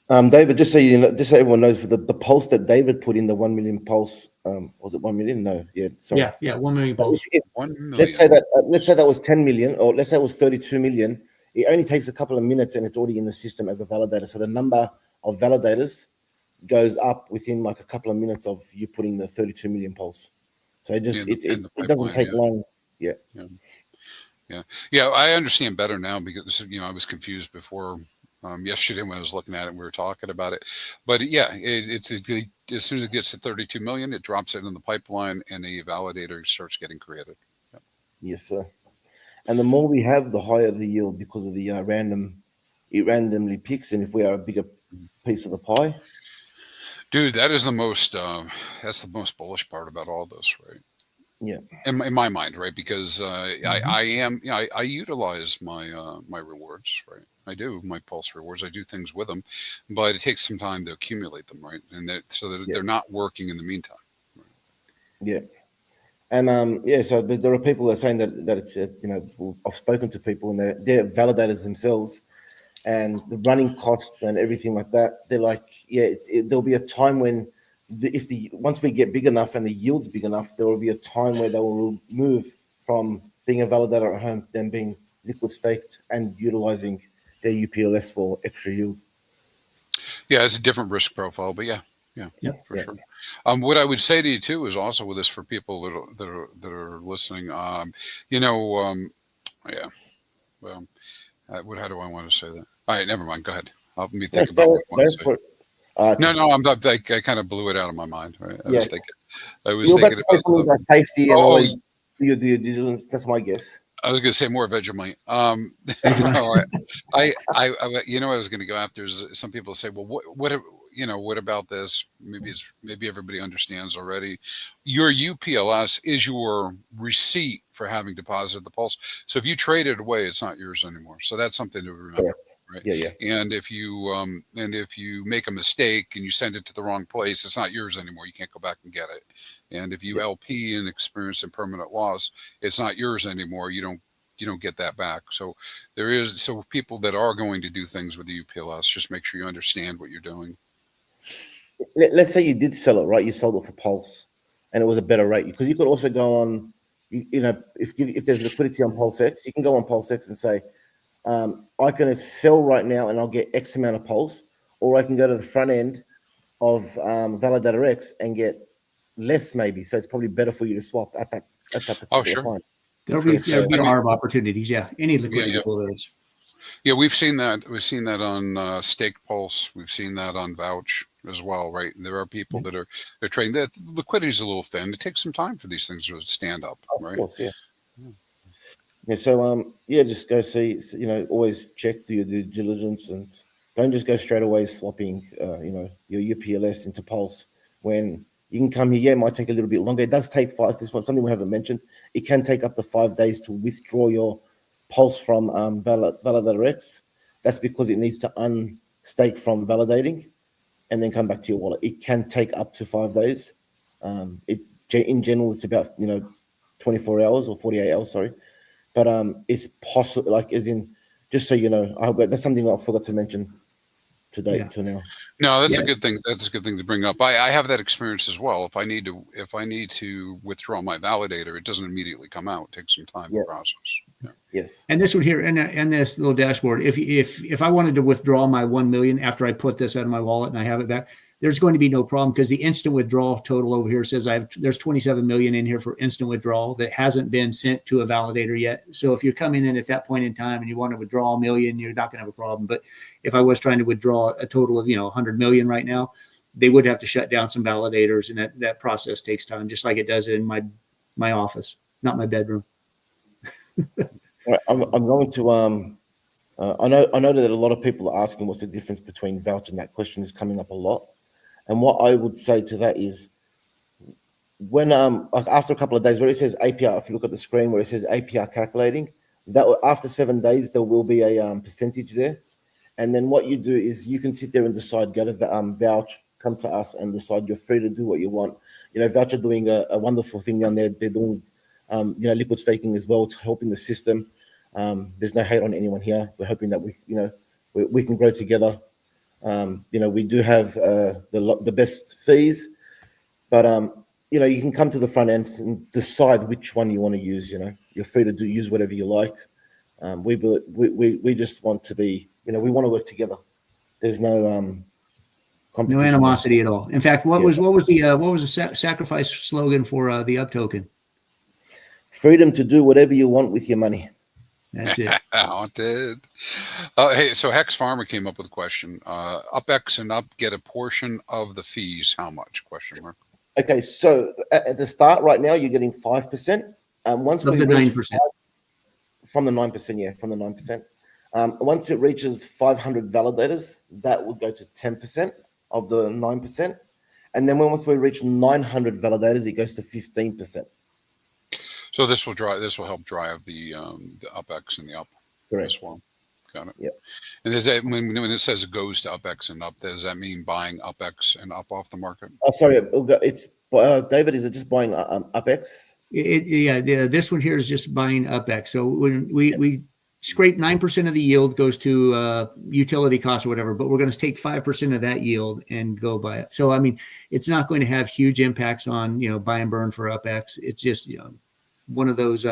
David, just so everyone knows, for the pulse that David put in, the 1 million pulse, was it 1 million? No, yeah, sorry. Yeah, 1 million pulse. 1 million. Let's say that was 10 million, or let's say it was 32 million. It only takes a couple of minutes and it's already in the system as a validator. So the number of validators goes up within like a couple of minutes of you putting the 32 million pulse. So it doesn't take long. Yeah. I understand better now because I was confused before yesterday when I was looking at it. We were talking about it, but yeah, it's as soon as it gets to 32 million, it drops it in the pipeline and the validator starts getting created. Yeah. Yes, sir. And the more we have, the higher the yield because of the it randomly picks, and if we are a bigger piece of the pie. Dude, that is the most that's the most bullish part about all this, right? Yeah. In my mind, right? Because I utilize my my rewards, right? I do my pulse rewards. I do things with them, but it takes some time to accumulate them, right? And so that they're not working in the meantime. Right? Yeah. And so there are people that are saying that it's I've spoken to people and they're validators themselves, and the running costs and everything like that. They're like, there'll be a time when once we get big enough and the yield's big enough, there will be a time where they will move from being a validator at home than being liquid staked and utilizing their UPLS for extra yield. Yeah, it's a different risk profile, but yeah, for sure. What I would say to you too is also with this for people that are listening. How do I want to say that? All right, never mind. Go ahead. Let me think about what I want to say. No, I'm not. I kind of blew it out of my mind. Right? I was thinking about safety and always do your due diligence. That's my guess. I was going to say more Vegemite. I was going to go after is some people say, well, what about this? Maybe everybody understands already. Your UPLS is your receipt for having deposited the pulse. So if you trade it away, it's not yours anymore. So that's something to remember, right? Yeah. And if you make a mistake and you send it to the wrong place, it's not yours anymore. You can't go back and get it. And if you LP and experience impermanent loss, it's not yours anymore. You don't get that back. So there is, so people that are going to do things with the UPLS, just make sure you understand what you're doing. Let's say you did sell it, right? You sold it for Pulse, and it was a better rate, because you could also go on, if there's liquidity on PulseX, you can go on PulseX and say, I can sell right now and I'll get X amount of Pulse, or I can go to the front end of ValidatorX and get less maybe. So it's probably better for you to swap at that Oh, particular sure. time. There'll be Yeah, a lot of opportunities. Yeah, any liquidity pool there is. Yeah, we've seen that. We've seen that on Stake Pulse. We've seen that on Vouch as well, right? And there are people that they're trading. That liquidity is a little thin. It takes some time for these things to stand up, right? Of course, yeah. Yeah, so just go see. Always check, do your due diligence, and don't just go straight away swapping, your UPLS into Pulse when you can come here. Yeah, it might take a little bit longer. It does take five. This one something we haven't mentioned. It can take up to 5 days to withdraw your Pulse from ValidatorX. That's because it needs to unstake from validating and then come back to your wallet. It can take up to 5 days. In general, it's about 24 hours or 48 hours. Sorry. But it's possible, like, as in, just so you know, that's something I forgot to mention today till now. No, that's a good thing. That's a good thing to bring up. I have that experience as well. If I need to withdraw my validator, it doesn't immediately come out. It takes some time to process. Yeah. Yes. And this one here, and this little dashboard, if I wanted to withdraw my 1 million after I put this out of my wallet and I have it back, there's going to be no problem, because the instant withdrawal total over here says there's 27 million in here for instant withdrawal that hasn't been sent to a validator yet. So if you're coming in at that point in time and you want to withdraw 1 million, you're not going to have a problem. But if I was trying to withdraw a total of 100 million right now, they would have to shut down some validators, and that process takes time, just like it does in my office, not my bedroom. I'm going to I know that a lot of people are asking what's the difference between Vouch, and that question is coming up a lot. And what I would say to that is, when like after a couple of days where it says APR, if you look at the screen where it says APR calculating, that after 7 days there will be a percentage there. And then what you do is you can sit there and decide, go to Vouch, come to us and decide. You're free to do what you want. Vouch are doing a wonderful thing down there. They're doing liquid staking as well, to helping the system. There's no hate on anyone here. We're hoping that we can grow together. We do have the best fees, but you can come to the front end and decide which one you want to use. You're free to use whatever you like. We just want to be, we want to work together. There's no no animosity at all. In fact, what was the sacrifice slogan for the UP token? Freedom to do whatever you want with your money. That's it. Haunted. Hey, so Hex Farmer came up with a question. UpX and Up get a portion of the fees. How much? Question mark. Okay, so at the start, right now, you're getting 5%. Once of the 9%. From the 9%, yeah, from the 9%. Once it reaches 500 validators, that will go to 10% of the 9%. And then once we reach 900 validators, it goes to 15%. So this will help drive the UpX and the Up. Correct. As well. Got it. Yeah. And does that, when it says it goes to UpX and Up, does that mean buying UpX and Up off the market? Oh, sorry, it's David. Is it just buying UpX? This one here is just buying UpX. So when we scrape 9% of the yield goes to utility costs or whatever, but we're going to take 5% of that yield and go buy it. So I mean, it's not going to have huge impacts on buy and burn for UpX. It's just one of those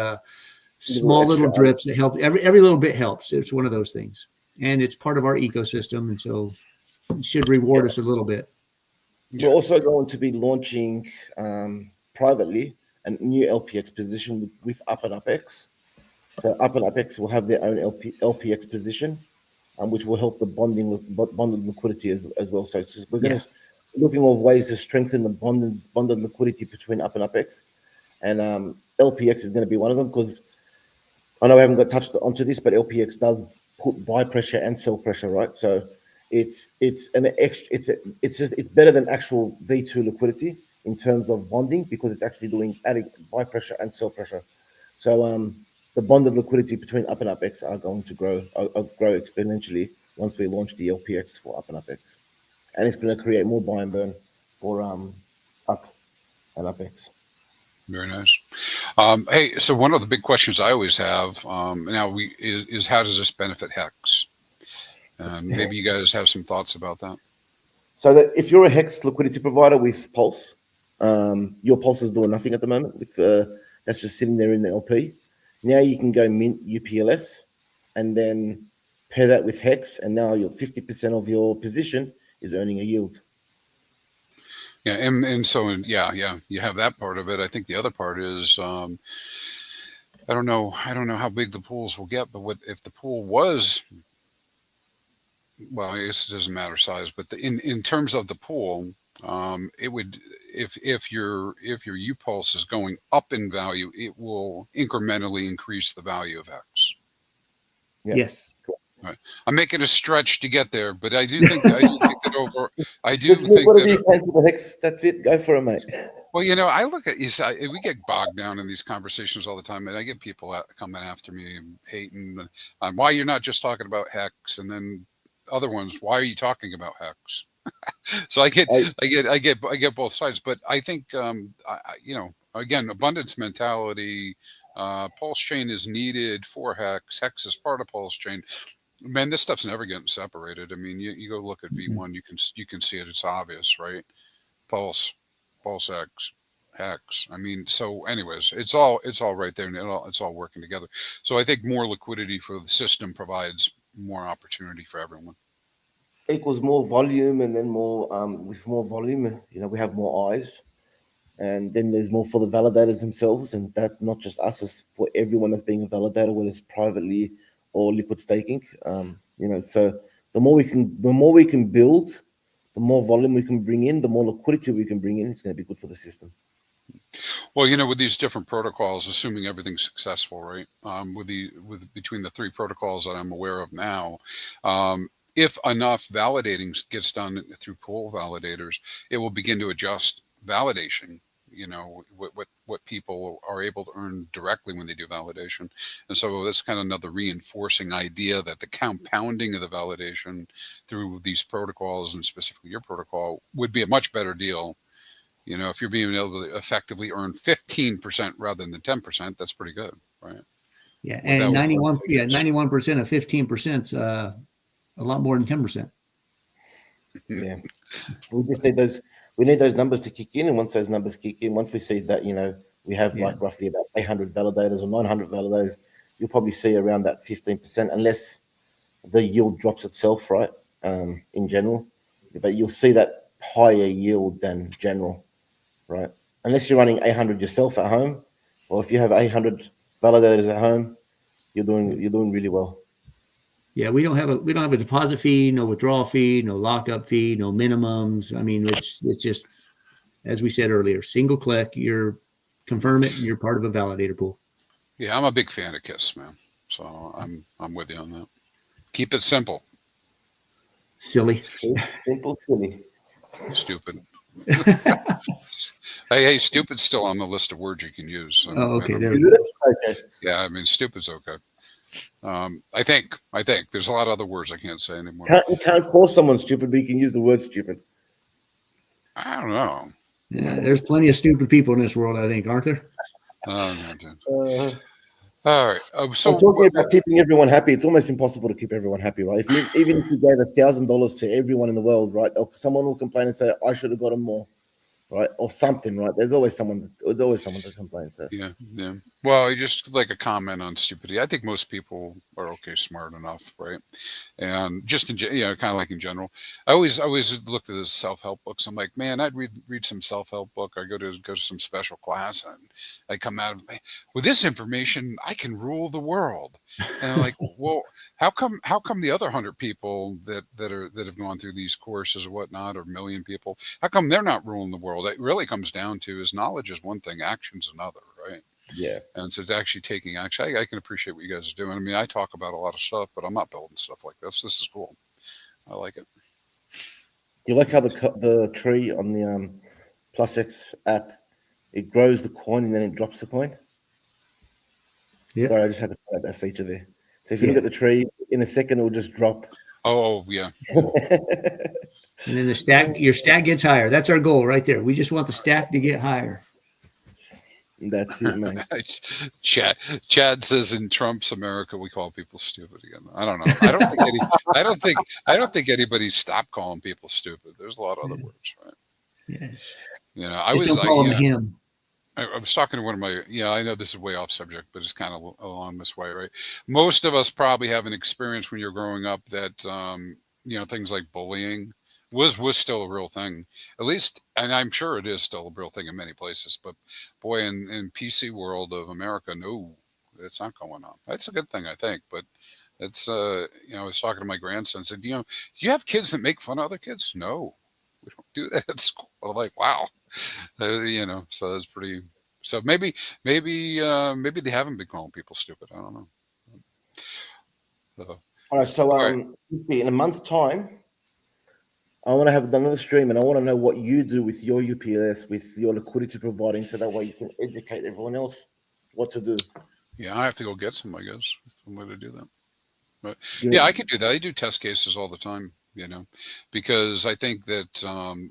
small little drips that help. Every little bit helps. It's one of those things, and it's part of our ecosystem, and so it should reward us a little bit. We're also going to be launching privately a new LPX position with Up and UpX. So Up and UpX will have their own LPX position, which will help the bonded liquidity as well. So we're going to looking at ways to strengthen the bonded liquidity between Up and UpX, and LPX is going to be one of them, because I know I haven't got touched onto this, but LPX does put buy pressure and sell pressure, right? So it's better than actual V2 liquidity in terms of bonding, because it's actually adding buy pressure and sell pressure. So the bonded liquidity between Up and UpX are going to grow exponentially once we launch the LPX for Up and UpX, and it's going to create more buy and burn for Up and UpX. Very nice. Hey, so one of the big questions I always have now is how does this benefit Hex? And maybe you guys have some thoughts about that. So that if you're a Hex liquidity provider with Pulse, your Pulse is doing nothing at the moment. With that's just sitting there in the LP. Now you can go mint UPLS, and then pair that with Hex, and now your 50% of your position is earning a yield. Yeah, and so yeah, you have that part of it. I think the other part is I don't know how big the pools will get, but what if the pool was, well, I guess it doesn't matter size, but in terms of the pool, it would if your UPulse is going up in value, it will incrementally increase the value of X. Yeah. Yes. Right. I'm making a stretch to get there, but I do think that over. I do Just think whatever that. you can for the Hex, that's it. Go for it, mate. Well, I look at you. We get bogged down in these conversations all the time, and I get people coming after me and hating on why you're not just talking about Hex, and then other ones, why are you talking about Hex? So I get both sides, but I think again, abundance mentality. Pulsechain is needed for Hex. Hex is part of Pulsechain. Man, this stuff's never getting separated. I mean, you go look at V1, you can see it. It's obvious, right? PulseX, Hex. I mean, so anyways, it's all right there, and it's all working together. So I think more liquidity for the system provides more opportunity for everyone. Equals more volume, and then more with more volume, we have more eyes, and then there's more for the validators themselves, and that not just us, is for everyone that's being a validator, whether it's privately or liquid staking. So the more we can build, the more volume we can bring in, the more liquidity we can bring in. It's going to be good for the system. Well, with these different protocols, assuming everything's successful, right? Between the three protocols that I'm aware of now, if enough validating gets done through pool validators, it will begin to adjust validation. What people are able to earn directly when they do validation, and so that's kind of another reinforcing idea that the compounding of the validation through these protocols, and specifically your protocol, would be a much better deal. If you're being able to effectively earn 15% rather than 10%, that's pretty good, right? Yeah, and 91% of 15%'s a lot more than 10%. Yeah, we just need those. We need those numbers to kick in, and once those numbers kick in, once we see that, we have like roughly about 800 validators or 900 validators, you'll probably see around that 15%, unless the yield drops itself, right? In general, but you'll see that higher yield than general, right? Unless you're running 800 yourself at home, or if you have 800 validators at home, you're doing really well. Yeah, we don't have a deposit fee, no withdrawal fee, no lockup fee, no minimums. I mean, it's just, as we said earlier, single click, you're confirm it, and you're part of a validator pool. Yeah, I'm a big fan of KISS, man. So I'm with you on that. Keep it simple. Silly. Simple, silly. Stupid. hey, stupid's still on the list of words you can use. So okay, there we go. Okay. Yeah, I mean, stupid's okay. I think there's a lot of other words I can't say anymore. You can't call someone stupid, but you can use the word stupid. I don't know. Yeah, there's plenty of stupid people in this world, I think, aren't there? No, all right. So I'm talking about keeping everyone happy. It's almost impossible to keep everyone happy, right? Even if you gave $1,000 to everyone in the world, right, someone will complain and say, "I should have gotten more," right, or something, right? There's always someone to complain to. Yeah. Well, just like a comment on stupidity. I think most people are okay, smart enough, right? And just in kind of like in general, I always looked at the self-help books. I'm like, man, I'd read some self-help book. I go to some special class, and I come out of with this information, I can rule the world. And I'm like, well, how come the other 100 people that have gone through these courses or whatnot, or 1 million people, how come they're not ruling the world? It really comes down to is knowledge is one thing, action's another, right? Yeah. And so it's actually taking action. I can appreciate what you guys are doing. I mean, I talk about a lot of stuff, but I'm not building stuff like this. This is cool. I like it. You like how the tree on the PlusX app, it grows the coin and then it drops the coin? Yeah. Sorry, I just had to put that feature there. So if you look at the tree, in a second it will just drop. Oh yeah. And then your stack gets higher. That's our goal right there. We just want the stack to get higher. That's it, man. Chad says in Trump's America we call people stupid again. I don't know. I don't think anybody stopped calling people stupid. There's a lot of other words, right? Yeah. You know, Just don't call him him. I was talking to one of my, I know this is way off subject, but it's kind of along this way, right? Most of us probably have an experience when you're growing up that, things like bullying was still a real thing, at least, and I'm sure it is still a real thing in many places. But boy, in PC world of America, no, it's not going on. That's a good thing, I think. But it's, I was talking to my grandson, said, do you have kids that make fun of other kids? No, we don't do that at school. I'm like, wow. So that's pretty. So maybe they haven't been calling people stupid. I don't know. So, All right. So all right. in a month's time, I want to have another stream, and I want to know what you do with your UPLS, with your liquidity providing, so that way you can educate everyone else what to do. Yeah, I have to go get some, I guess, if I'm going to do that. But yeah, I can do that. I do test cases all the time, because I think that.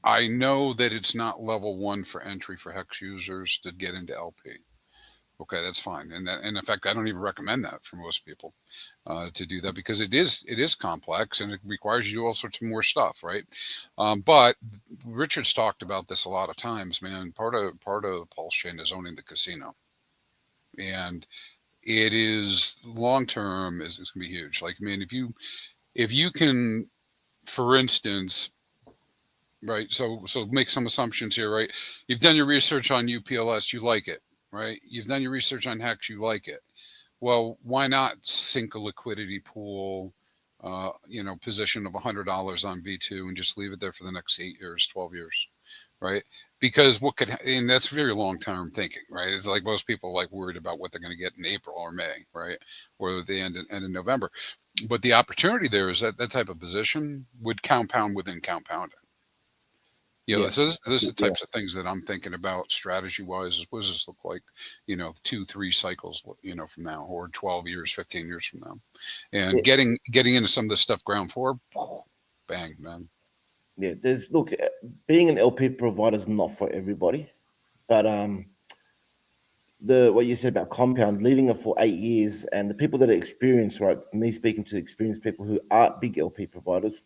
I know that it's not level 1 for entry for Hex users to get into LP. Okay, that's fine. And in fact, I don't even recommend that for most people to do that, because it is complex and it requires you do all sorts of more stuff, right? But Richard's talked about this a lot of times, man. Part of Pulsechain is owning the casino. And it is long term is going to be huge. Like, I mean, if you can, for instance, right. So make some assumptions here, right? You've done your research on UPLS, you like it, right? You've done your research on Hex, you like it. Well, why not sink a liquidity pool, position of $100 on V2 and just leave it there for the next 8 years, 12 years, right? Because and that's very long-term thinking, right? It's like most people worried about what they're going to get in April or May, right? Or at the end in November. But the opportunity there is that type of position would compound within compounding. So this are the types of things that I'm thinking about strategy-wise. What does this look like, 2-3 cycles, from now, or 12 years, 15 years from now? And getting into some of this stuff ground floor, bang, man. Yeah, being an LP provider is not for everybody, but what you said about compound, leaving it for 8 years, and the people that are experienced, right? Me speaking to experienced people who are big LP providers.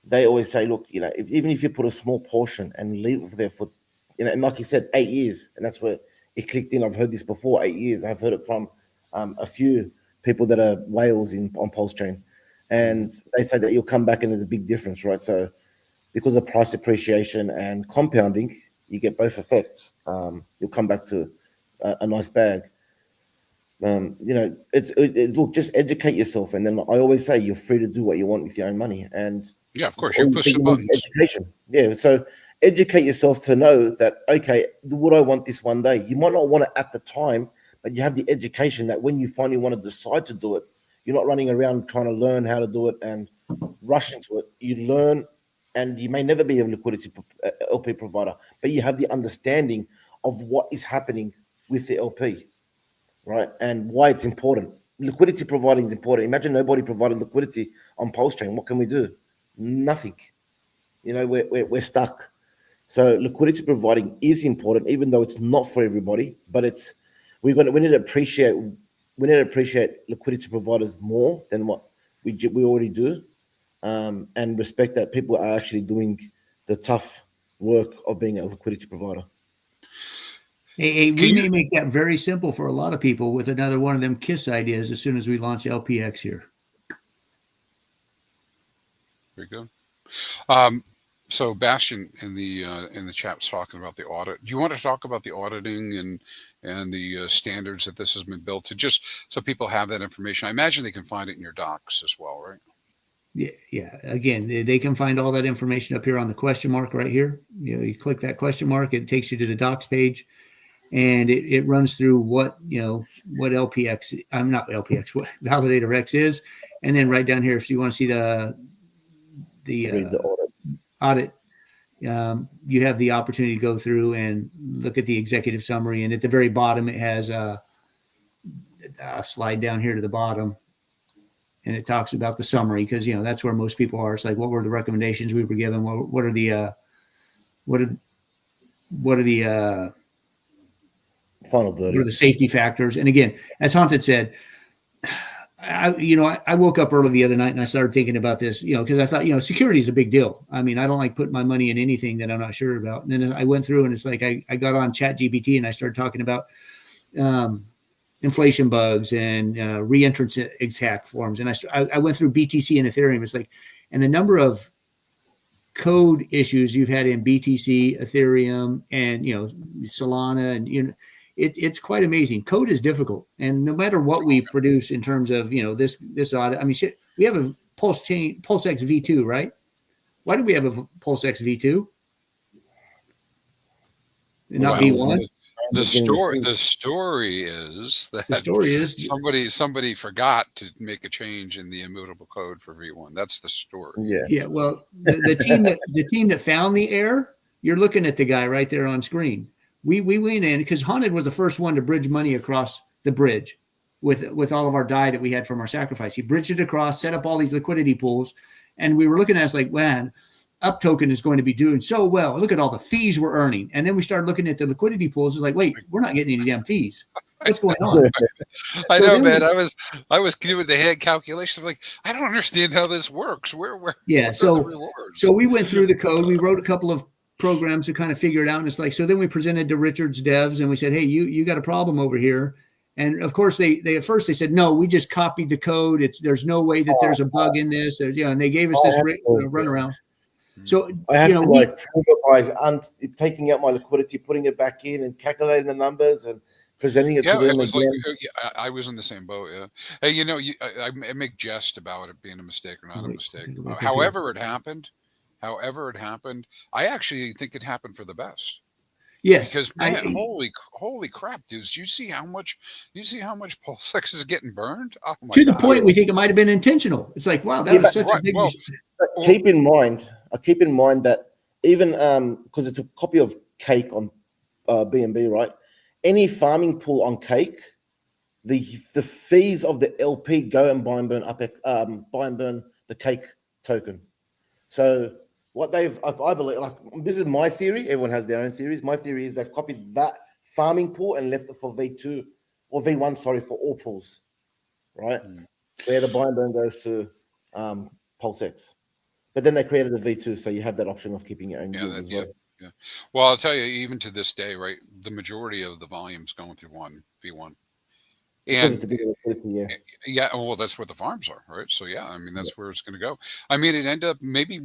They always say, look, even if you put a small portion and leave it there for, and like you said, 8 years, and that's where it clicked in. I've heard this before, 8 years. I've heard it from a few people that are whales on Pulsechain, and they say that you'll come back and there's a big difference, right? So because of price appreciation and compounding, you get both effects. You'll come back to a nice bag. Look, just educate yourself, and then I always say you're free to do what you want with your own money. And yeah, of course, you push the buttons. Education. Yeah, so educate yourself to know that, okay, would I want this one day? You might not want it at the time, but you have the education that when you finally want to decide to do it, you're not running around trying to learn how to do it and rush into it. You learn, and you may never be a liquidity LP provider, but you have the understanding of what is happening with the LP, right? And why it's important. Liquidity providing is important. Imagine nobody providing liquidity on Pulsechain. What can we do? Nothing. We're stuck. So liquidity providing is important, even though it's not for everybody. But we need to appreciate liquidity providers more than what we already do, and respect that people are actually doing the tough work of being a liquidity provider. Hey, we may make that very simple for a lot of people with another one of them KISS ideas as soon as we launch LPX here. Very good. So Bastian in the chat was talking about the audit. Do you want to talk about the auditing and the standards that this has been built to, just so people have that information? I imagine they can find it in your docs as well, right? Yeah. Again, they can find all that information up here on the question mark right here. You click that question mark, it takes you to the docs page, and it runs through what LPX. I'm not LPX. What ValidatorX is, and then right down here, if you want to see the audit, you have the opportunity to go through and look at the executive summary, and at the very bottom, it has a slide down here to the bottom. And it talks about the summary, because that's where most people are. It's like, what were the recommendations we were given? What are the final what are verdict. the safety factors. And again, as Haunted said, I woke up early the other night and I started thinking about this, because I thought, security is a big deal. I mean, I don't like putting my money in anything that I'm not sure about. And then I went through and it's like I got on ChatGPT and I started talking about inflation bugs and re-entrance attack forms. And I went through BTC and Ethereum. It's like, and the number of code issues you've had in BTC, Ethereum, and Solana, and it's quite amazing. Code is difficult, and no matter what we produce in terms of this audit, I mean, we have a Pulsechain Pulsex V2, right? Why do we have a Pulsex V2? Not V1. The story is that The story is somebody forgot to make a change in the immutable code for V1. That's the story. Yeah. Well, the team that found the error, you're looking at the guy right there on screen. We went in because Haunted was the first one to bridge money across the bridge with all of our DAI that we had from our sacrifice. He bridged it across, set up all these liquidity pools, and we were looking at it like, man, Up Token is going to be doing so well. Look at all the fees we're earning. And then we started looking at the liquidity pools. It's like, wait, we're not getting any damn fees. What's going on? I know, man. I was doing the head calculations. I'm like, I don't understand how this works. Where yeah. So we went through the code. We wrote a couple of programs to kind of figure it out. And it's like, so then we presented to Richard's devs and we said, hey, you got a problem over here. And of course they at first they said, no, we just copied the code. There's no way that there's a bug in this. And they gave us this runaround. So I had to prove it by taking out my liquidity, putting it back in, and calculating the numbers and presenting it to them again. I was in the same boat. Yeah. Hey, I make jest about it being a mistake or not a mistake. However it happened, I actually think it happened for the best. Yes, because man, holy crap, dudes! You see how much Pulsex is getting burned? Oh my to the God. point we think it might have been intentional. It's like, wow, that was such a big mistake. Keep in mind that even because it's a copy of Cake on BNB, right? Any farming pool on Cake, the fees of the LP go and buy and burn the Cake token. So what I believe, like, this is my theory. Everyone has their own theories. My theory is they've copied that farming pool and left it for V2 or V1, for all pools, right? Where the buy and burn goes to Pulsex. But then they created the V2, so you have that option of keeping your own yield as well. Yeah. Well, I'll tell you, even to this day, right, the majority of the volume's going through V1. And it's a big liquidity, yeah, well, that's where the farms are, right? So yeah, I mean, that's where it's going to go. I mean, it ended up maybe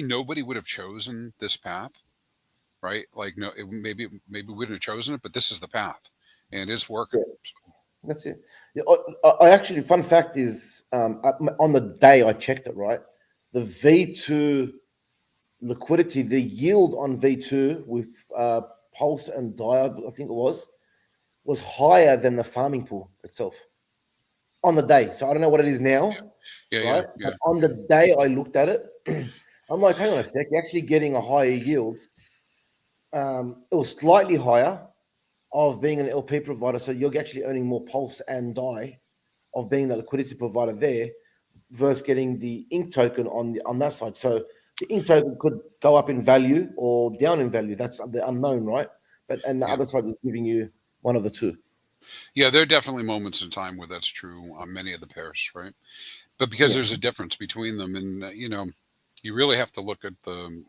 nobody would have chosen this path, right? Like maybe we wouldn't have chosen it, but this is the path, and it's working. Yeah. That's it. Yeah, I actually, fun fact is, on the day I checked it, right, the V2 liquidity, the yield on V2 with Pulse and DAI, I think it was higher than the farming pool itself on the day. So I don't know what it is now. Yeah. But on the day I looked at it, I'm like, hang on a sec, you're actually getting a higher yield. It was slightly higher of being an LP provider. So you're actually earning more Pulse and DAI of being the liquidity provider there versus getting the Ink token on that side. So the Ink token could go up in value or down in value. That's the unknown, right? And the other side is giving you one of the two. Yeah, there are definitely moments in time where that's true on many of the pairs, right? But because there's a difference between them, and you really have to look at the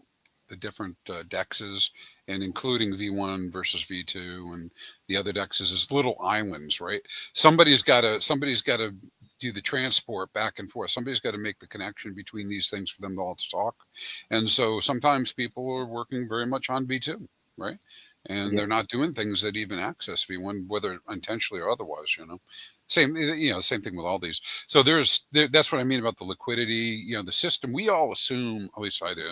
different dexes, and including V1 versus V2 and the other dexes as little islands, right? Somebody's got to do the transport back and forth. Somebody's got to make the connection between these things for them all to talk. And so sometimes people are working very much on V2, right? And they're not doing things that even access V1, whether intentionally or otherwise, Same thing with all these. So that's what I mean about the liquidity, the system. We all assume, at least I do,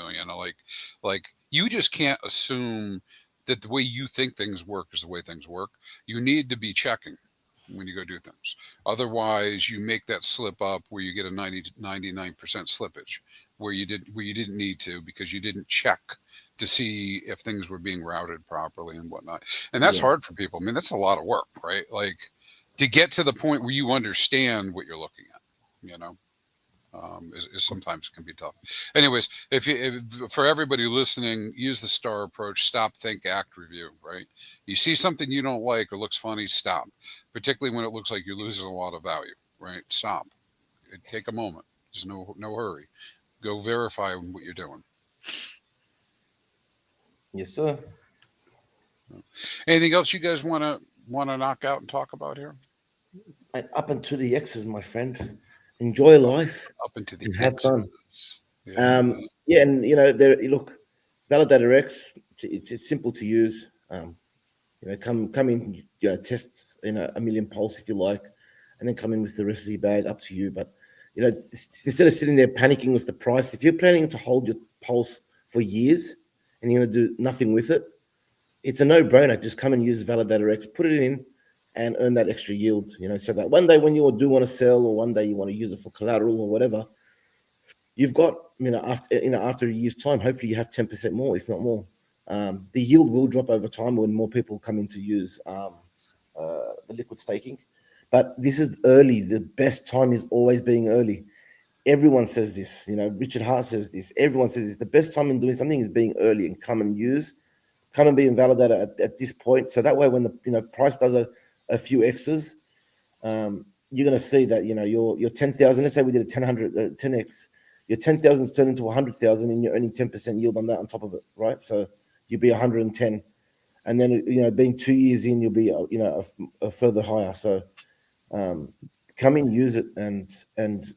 like you just can't assume that the way you think things work is the way things work. You need to be checking when you go do things. Otherwise, you make that slip up where you get a 90 to 99% slippage where you didn't need to because you didn't check to see if things were being routed properly and whatnot. And that's hard for people. I mean, that's a lot of work, right? Like to get to the point where you understand what you're looking at, is sometimes can be tough. Anyways, if for everybody listening, use the STAR approach: stop, think, act, review. Right? You see something you don't like or looks funny, stop. Particularly when it looks like you're losing a lot of value. Right? Stop. Take a moment. There's no hurry. Go verify what you're doing. Yes, sir. Anything else you guys want to knock out and talk about here? And up and to the X's, my friend. Enjoy life Up into the and have fun. X's. Yeah. Yeah, and there. Look, ValidatorX. It's simple to use. Come in. Test a million pulse if you like, and then come in with the rest of your bag. Up to you. But instead of sitting there panicking with the price, if you're planning to hold your pulse for years and you're going to do nothing with it, it's a no-brainer. Just come and use ValidatorX, put it in, and earn that extra yield. So that one day when you do want to sell, or one day you want to use it for collateral or whatever, you've got after a year's time, hopefully you have 10% more, if not more. The yield will drop over time when more people come in to use the liquid staking. But this is early. The best time is always being early. Everyone says this. Richard Hart says this. Everyone says this. The best time in doing something is being early and come and be invalidated at this point. So that way, when the price does a few X's, you're going to see that your 10,000. Let's say we did a 10x. Your 10,000 is turned into 100,000, and you're earning 10% yield on that on top of it, right? So you'll be 110, and then being 2 years in, you'll be a further higher. So come in, use it, and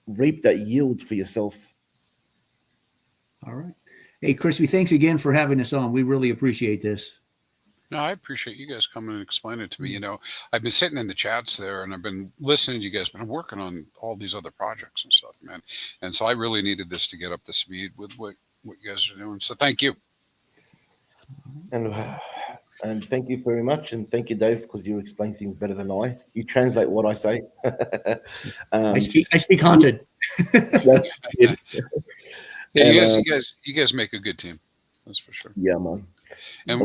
reap that yield for yourself. All right. Hey, Crispy, thanks again for having us on. We really appreciate this. No, I appreciate you guys coming and explaining it to me. I've been sitting in the chats there and I've been listening to you guys, but I'm working on all these other projects and stuff, man. And so I really needed this to get up to speed with what you guys are doing. So thank you. And thank you very much. And thank you, Dave, because you explain things better than I. You translate what I say. I speak haunted. Yeah, you guys make a good team. That's for sure. Yeah, man. And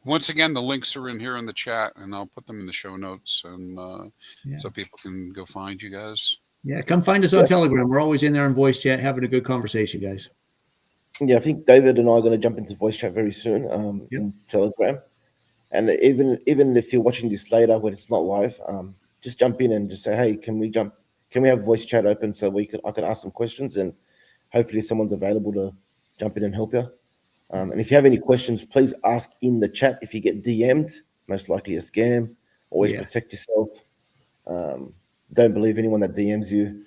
once again, the links are in here in the chat, and I'll put them in the show notes, and so people can go find you guys. Yeah, come find us on Telegram. We're always in there in voice chat, having a good conversation, guys. Yeah, I think David and I are going to jump into voice chat very soon in Telegram. And even if you're watching this later when it's not live, just jump in and just say, hey, can we have voice chat open so I can ask some questions, and hopefully someone's available to jump in and help you. And if you have any questions, please ask in the chat. If you get DM'd, most likely a scam. Always protect yourself. Don't believe anyone that DMs you.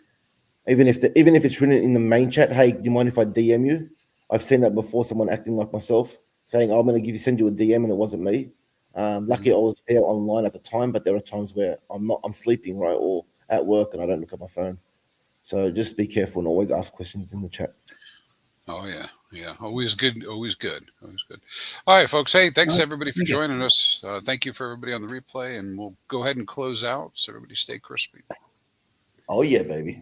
Even if it's written in the main chat, hey, do you mind if I DM you? I've seen that before, someone acting like myself, saying, I'm going to send you a DM, and it wasn't me. Lucky I was there online at the time, but there are times where I'm sleeping, right, or at work, and I don't look at my phone. So just be careful and always ask questions in the chat. Oh, yeah. Always good. All right, folks. Hey, thanks everybody for joining us. Thank you for everybody on the replay, and we'll go ahead and close out. So everybody stay crispy. Oh, yeah, baby.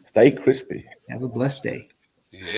Stay crispy. Have a blessed day. Yeah.